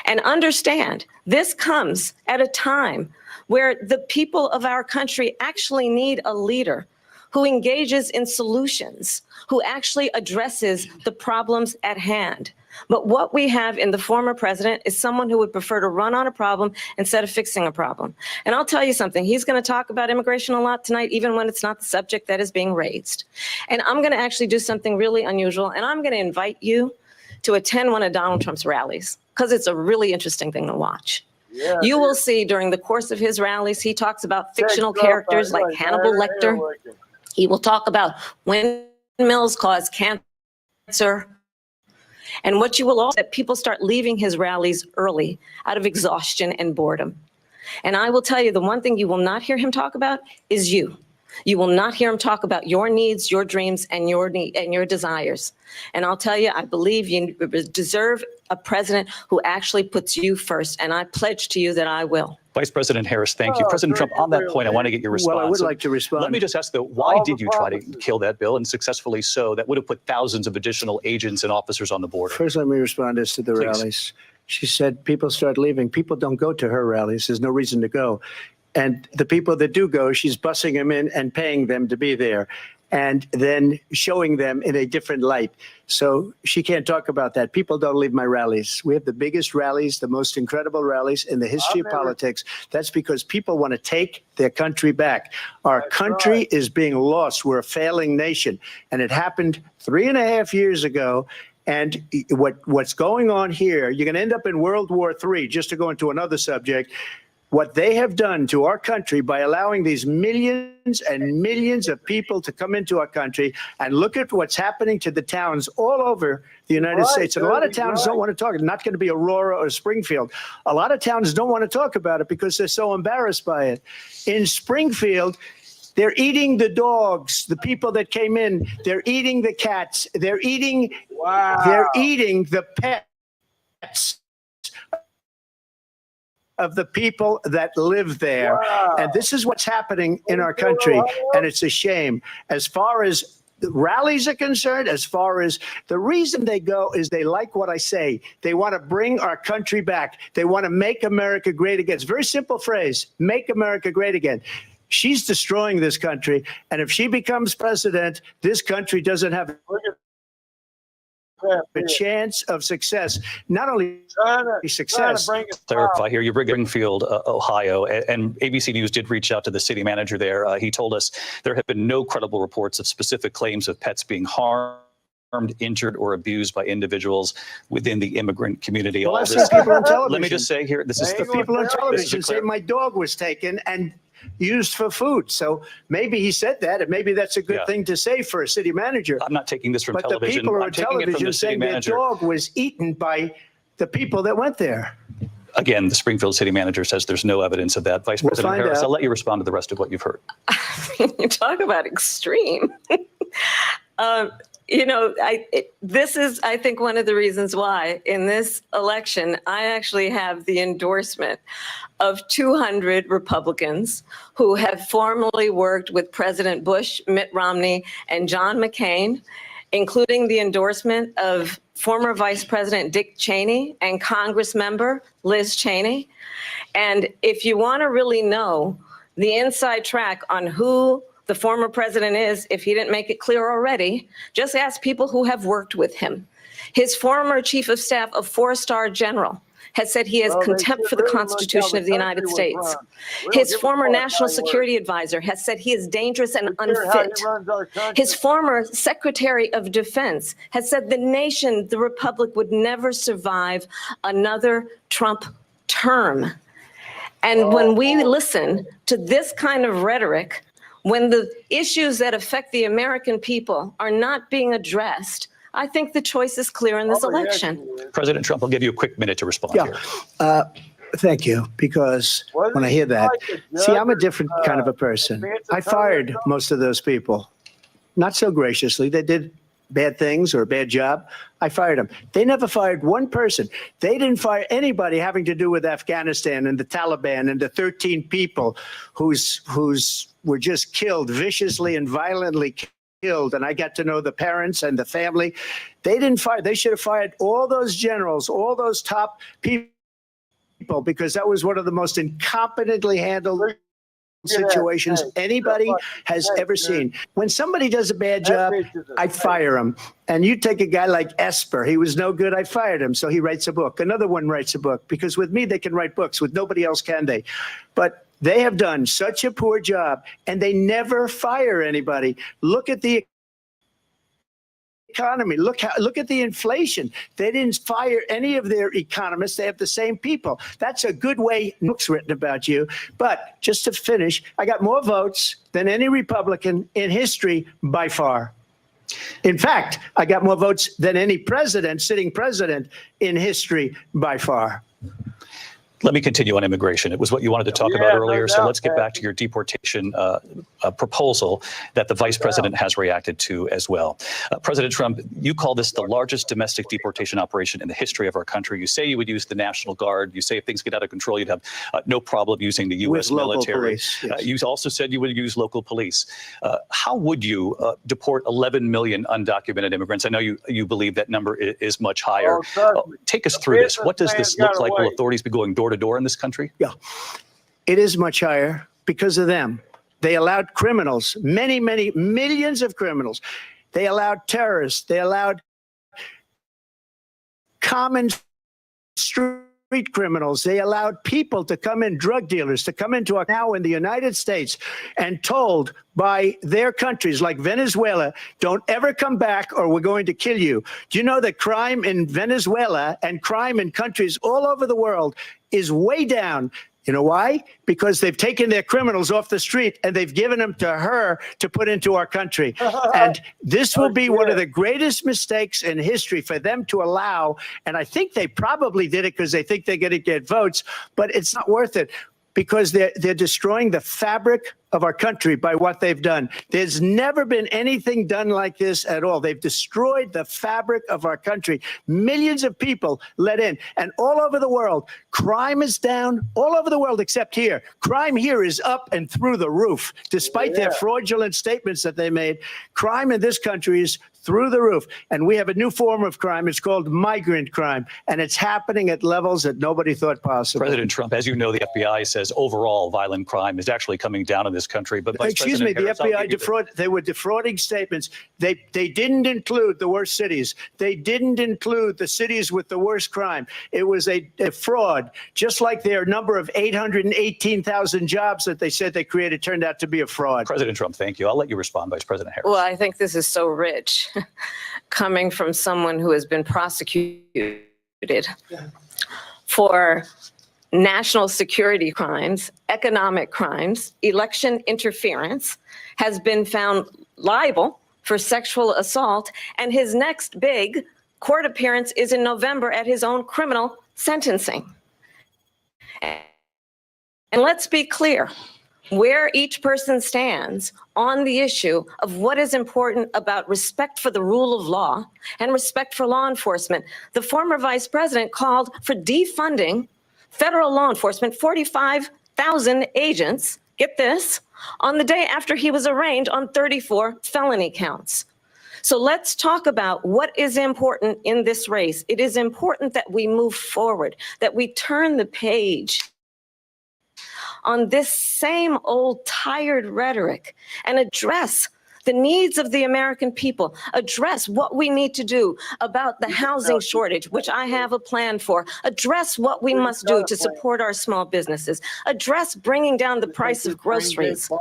And understand, this comes at a time where the people of our country actually need a leader who engages in solutions, who actually addresses the problems at hand. But what we have in the former president is someone who would prefer to run on a problem instead of fixing a problem. And I'll tell you something, he's going to talk about immigration a lot tonight, even when it's not the subject that is being raised. And I'm going to actually do something really unusual, and I'm going to invite you to attend one of Donald Trump's rallies, because it's a really interesting thing to watch. Yeah, you will see during the course of his rallies, he talks about fictional characters like Hannibal Lecter. He will talk about windmills cause cancer. And what you will also, that people start leaving his rallies early out of exhaustion and boredom. And I will tell you, the one thing you will not hear him talk about is you. You will not hear him talk about your needs, your dreams, and your desires. And I'll tell you, I believe you deserve a president who actually puts you first. And I pledge to you that I will.
Vice President Harris, thank you. President Trump, on that point, I want to get your response.
Well, I would like to respond.
Let me just ask, though, why did you try to kill that bill, and successfully so? That would have put thousands of additional agents and officers on the border.
First, let me respond as to the rallies. She said people start leaving. People don't go to her rallies. There's no reason to go. And the people that do go, she's bussing them in and paying them to be there and then showing them in a different light. So she can't talk about that. People don't leave my rallies. We have the biggest rallies, the most incredible rallies in the history of politics. That's because people want to take their country back. Our country is being lost. We're a failing nation. And it happened 3.5 years ago. And what's going on here, you're going to end up in World War III, just to go into another subject. What they have done to our country by allowing these millions and millions of people to come into our country, and look at what's happening to the towns all over the United States. And a lot of towns don't want to talk. It's not going to be Aurora or Springfield. A lot of towns don't want to talk about it because they're so embarrassed by it. In Springfield, they're eating the dogs, the people that came in. They're eating the cats. They're eating the pets of the people that live there. Wow. And this is what's happening in our country. And it's a shame. As far as the rallies are concerned, as far as the reason they go is they like what I say. They want to bring our country back. They want to make America great again. It's a very simple phrase, make America great again. She's destroying this country. And if she becomes president, this country doesn't have a chance of success. Not only success.
Clarify here, you're Springfield, Ohio, and ABC News did reach out to the city manager there. He told us there have been no credible reports of specific claims of pets being harmed, injured, or abused by individuals within the immigrant community.
Well, that's the people on television.
Let me just say here, this is the
people on television say my dog was taken and used for food. So maybe he said that, and maybe that's a good thing to say for a city manager.
I'm not taking this from television.
But the people on television saying their dog was eaten by the people that went there.
Again, the Springfield city manager says there's no evidence of that. Vice President Harris, I'll let you respond to the rest of what you've heard.
You talk about extreme. This is, I think, one of the reasons why in this election, I actually have the endorsement of 200 Republicans who have formerly worked with President Bush, Mitt Romney, and John McCain, including the endorsement of former Vice President Dick Cheney and Congress member Liz Cheney. And if you want to really know the inside track on who the former president is, if he didn't make it clear already, just ask people who have worked with him. His former chief of staff, a 4-star general, has said he has contempt for the Constitution of the United States. His former national security advisor has said he is dangerous and unfit. His former secretary of defense has said the nation, the republic, would never survive another Trump term. And when we listen to this kind of rhetoric, when the issues that affect the American people are not being addressed, I think the choice is clear in this election.
President Trump, I'll give you a quick minute to respond here.
Thank you, because when I hear that, see, I'm a different kind of a person. I fired most of those people, not so graciously. They did bad things or a bad job. I fired them. They never fired one person. They didn't fire anybody having to do with Afghanistan and the Taliban and the 13 people whose were just killed, viciously and violently killed. And I got to know the parents and the family. They didn't fire. They should have fired all those generals, all those top people, because that was one of the most incompetently handled situations anybody has ever seen. When somebody does a bad job, I fire him. And you take a guy like Esper. He was no good. I fired him. So he writes a book. Another one writes a book, because with me, they can write books. With nobody else can they? But they have done such a poor job, and they never fire anybody. Look at the economy. Look at the inflation. They didn't fire any of their economists. They have the same people. That's a good way books written about you. But just to finish, I got more votes than any Republican in history by far. In fact, I got more votes than any president, sitting president in history by far.
Let me continue on immigration. It was what you wanted to talk about earlier. So let's get back to your deportation proposal that the vice president has reacted to as well. President Trump, you call this the largest domestic deportation operation in the history of our country. You say you would use the National Guard. You say if things get out of control, you'd have no problem using the U.S. military.
Police, yes.
You also said you would use local police. How would you deport 11 million undocumented immigrants? I know you believe that number is much higher. Take us through this. What does this look like? Will authorities be going door to door in this country?
Yeah, it is much higher because of them. They allowed criminals, many, many millions of criminals. They allowed terrorists. They allowed common street criminals. They allowed people to come in, drug dealers, to come into now in the United States and told by their countries like Venezuela, don't ever come back or we're going to kill you. Do you know that crime in Venezuela and crime in countries all over the world is way down? You know why? Because they've taken their criminals off the street and they've given them to her to put into our country. And this will be one of the greatest mistakes in history for them to allow. And I think they probably did it because they think they're going to get votes, but it's not worth it because they're destroying the fabric of our country by what they've done. There's never been anything done like this at all. They've destroyed the fabric of our country. Millions of people let in. And all over the world, crime is down. All over the world except here. Crime here is up and through the roof. Despite their fraudulent statements that they made, crime in this country is through the roof. And we have a new form of crime. It's called migrant crime. And it's happening at levels that nobody thought possible.
President Trump, as you know, the FBI says overall violent crime is actually coming down in this country. But
excuse me, the FBI they were defrauding statements. They didn't include the worst cities. They didn't include the cities with the worst crime. It was a fraud, just like their number of 818,000 jobs that they said they created turned out to be a fraud.
President Trump, thank you. I'll let you respond, Vice President Harris.
Well, I think this is so rich coming from someone who has been prosecuted for national security crimes, economic crimes, election interference, has been found liable for sexual assault, and his next big court appearance is in November at his own criminal sentencing. And let's be clear where each person stands on the issue of what is important about respect for the rule of law and respect for law enforcement. The former vice president called for defunding federal law enforcement, 45,000 agents, get this, on the day after he was arraigned on 34 felony counts. So let's talk about what is important in this race. It is important that we move forward, that we turn the page on this same old tired rhetoric and address the needs of the American people, address what we need to do about the housing shortage, which I have a plan for, address what we must do to support our small businesses, address bringing down the price of groceries.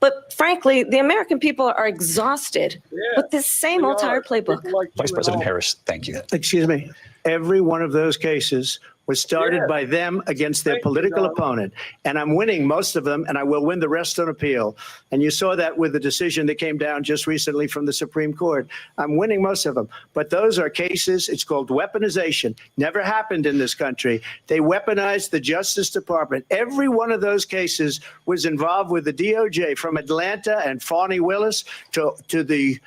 But frankly, the American people are exhausted with this same old tired playbook.
Vice President Harris, thank you.
Excuse me. Every one of those cases was started by them against their political opponent. And I'm winning most of them, and I will win the rest on appeal. And you saw that with the decision that came down just recently from the Supreme Court. I'm winning most of them. But those are cases, it's called weaponization. Never happened in this country. They weaponized the Justice Department. Every one of those cases was involved with the DOJ, from Atlanta and Fani Willis to the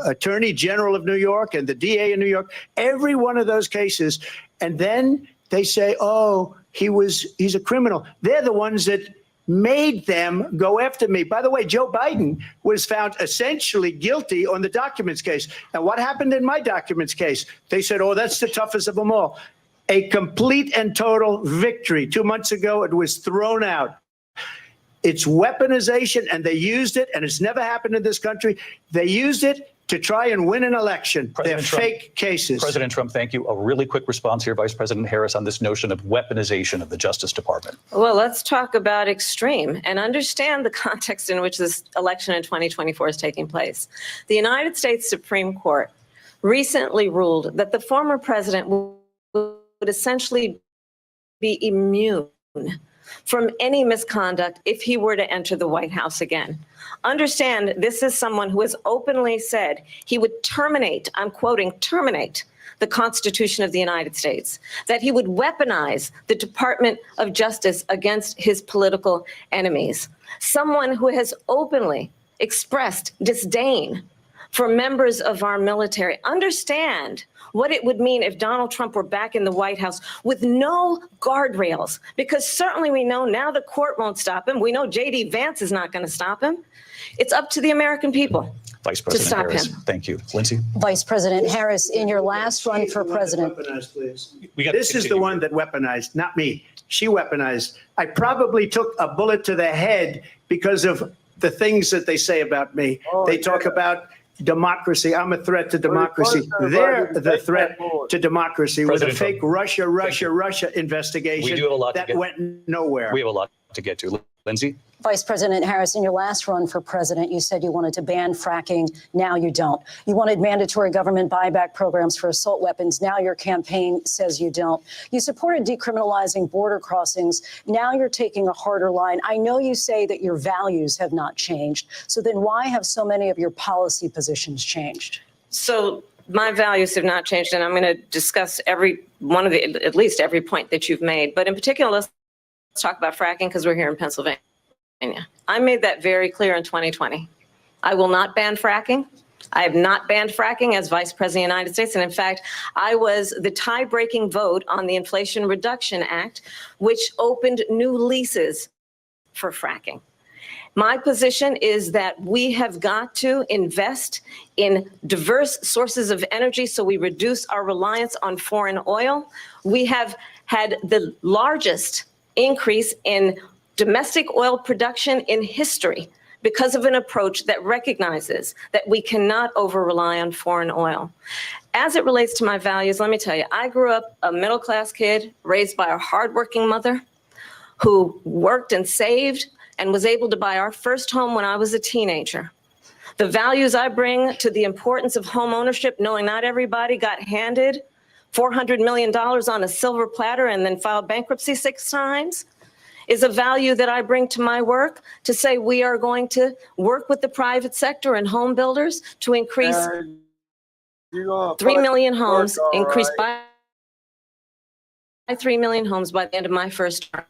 Attorney General of New York and the DA in New York. Every one of those cases. And then they say, oh, he's a criminal. They're the ones that made them go after me. By the way, Joe Biden was found essentially guilty on the documents case. And what happened in my documents case? They said, oh, that's the toughest of them all. A complete and total victory. 2 months ago, it was thrown out. It's weaponization, and they used it, and it's never happened in this country. They used it to try and win an election. They're fake cases.
President Trump, thank you. A really quick response here, Vice President Harris, on this notion of weaponization of the Justice Department.
Well, let's talk about extreme and understand the context in which this election in 2024 is taking place. The United States Supreme Court recently ruled that the former president would essentially be immune from any misconduct if he were to enter the White House again. Understand, this is someone who has openly said he would terminate, I'm quoting, terminate the Constitution of the United States, that he would weaponize the Department of Justice against his political enemies. Someone who has openly expressed disdain for members of our military. Understand what it would mean if Donald Trump were back in the White House with no guardrails, because certainly we know now the court won't stop him. We know J.D. Vance is not going to stop him. It's up to the American people.
Vice President
stop
Harris,
him.
thank you. Lindsay?
Vice President Harris, in your last run for president.
Weaponized, please.
We got
This is the one that weaponized, not me. She weaponized. I probably took a bullet to the head because of the things that they say about me. They talk about democracy. I'm a threat to democracy. They're the threat to democracy with a
President
fake Russia investigation
We do have a lot to
that
get-
went nowhere.
We have a lot to get to. Lindsay?
Vice President Harris, in your last run for president, you said you wanted to ban fracking. Now you don't. You wanted mandatory government buyback programs for assault weapons. Now your campaign says you don't. You supported decriminalizing border crossings. Now you're taking a harder line. I know you say that your values have not changed. So then why have so many of your policy positions changed?
So my values have not changed, and I'm going to discuss every one of the, at least every point that you've made. But in particular, let's talk about fracking because we're here in Pennsylvania. I made that very clear in 2020. I will not ban fracking. I have not banned fracking as Vice President of the United States. And in fact, I was the tie-breaking vote on the Inflation Reduction Act, which opened new leases for fracking. My position is that we have got to invest in diverse sources of energy so we reduce our reliance on foreign oil. We have had the largest increase in domestic oil production in history because of an approach that recognizes that we cannot over-rely on foreign oil. As it relates to my values, let me tell you, I grew up a middle-class kid raised by a hardworking mother who worked and saved and was able to buy our first home when I was a teenager. The values I bring to the importance of home ownership, knowing not everybody got handed $400 million on a silver platter and then filed bankruptcy 6 times, is a value that I bring to my work to say we are going to work with the private sector and home builders to increase 3 million homes, increase by 3 million homes by the end of my first term.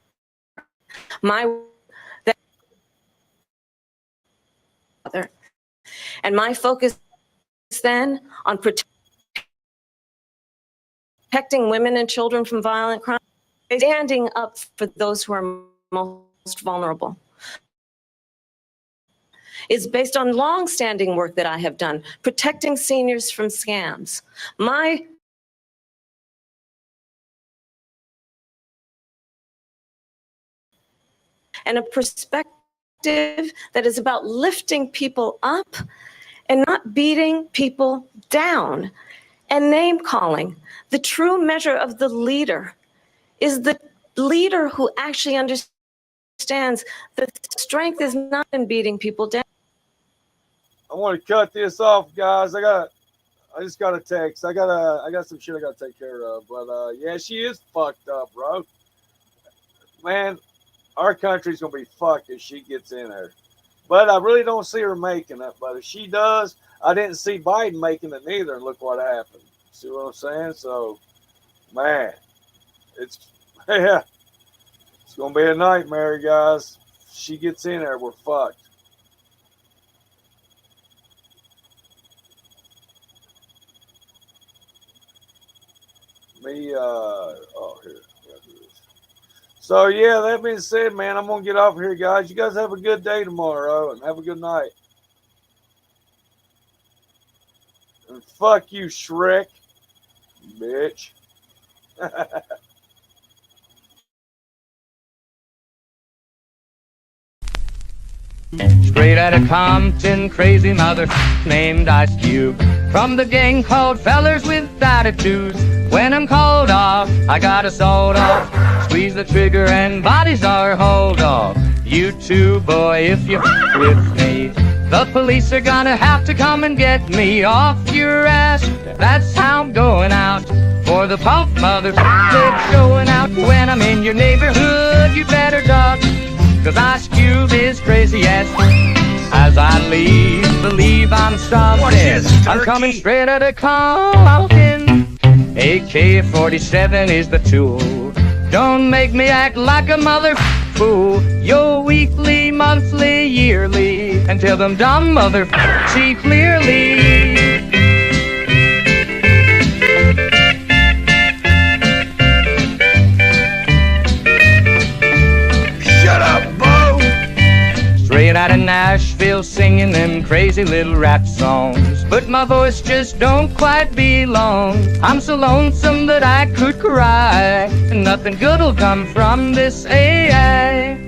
And my focus then on protecting women and children from violent crime, standing up for those who are most vulnerable, is based on long-standing work that I have done, protecting seniors from scams. And a perspective that is about lifting people up and not beating people down and name-calling. The true measure of the leader is the leader who actually understands that strength is not in beating people down.
I want to cut this off, guys. I just got a text. I got some shit I got to take care of. But yeah, she is fucked up, bro. Man, our country's gonna be fucked if she gets in there. But I really don't see her making it. But if she does, I didn't see Biden making it neither. And look what happened. See what I'm saying? So, man, it's yeah, it's gonna be a nightmare, guys. If she gets in there, we're fucked. Here. So yeah, that being said, man, I'm gonna get off here, guys. You guys have a good day tomorrow and have a good night. And fuck you, Shrek, bitch.
Straight outta Compton, crazy mother named Ice Cube. From the gang called Fellers with Attitudes. When I'm called off, I got a sold off. Squeeze the trigger and bodies are hauled off. You too, boy, if you're with me. The police are gonna have to come and get me off your ass. That's how I'm going out. For the punk mother, they're showing out. When I'm in your neighborhood, you better duck. 'Cause Ice Cube is crazy as I leave, believe I'm something. I'm coming straight out of Compton. AK-47 is the tool. Don't make me act like a mother fool. You're weekly, monthly, yearly, until them dumb mother see clearly.
Shut up, Bo!
Straight out of Nashville singing them crazy little rap songs. But my voice just don't quite belong. I'm so lonesome that I could cry, and nothing good'll come from this AI.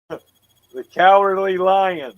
The Cowardly Lion.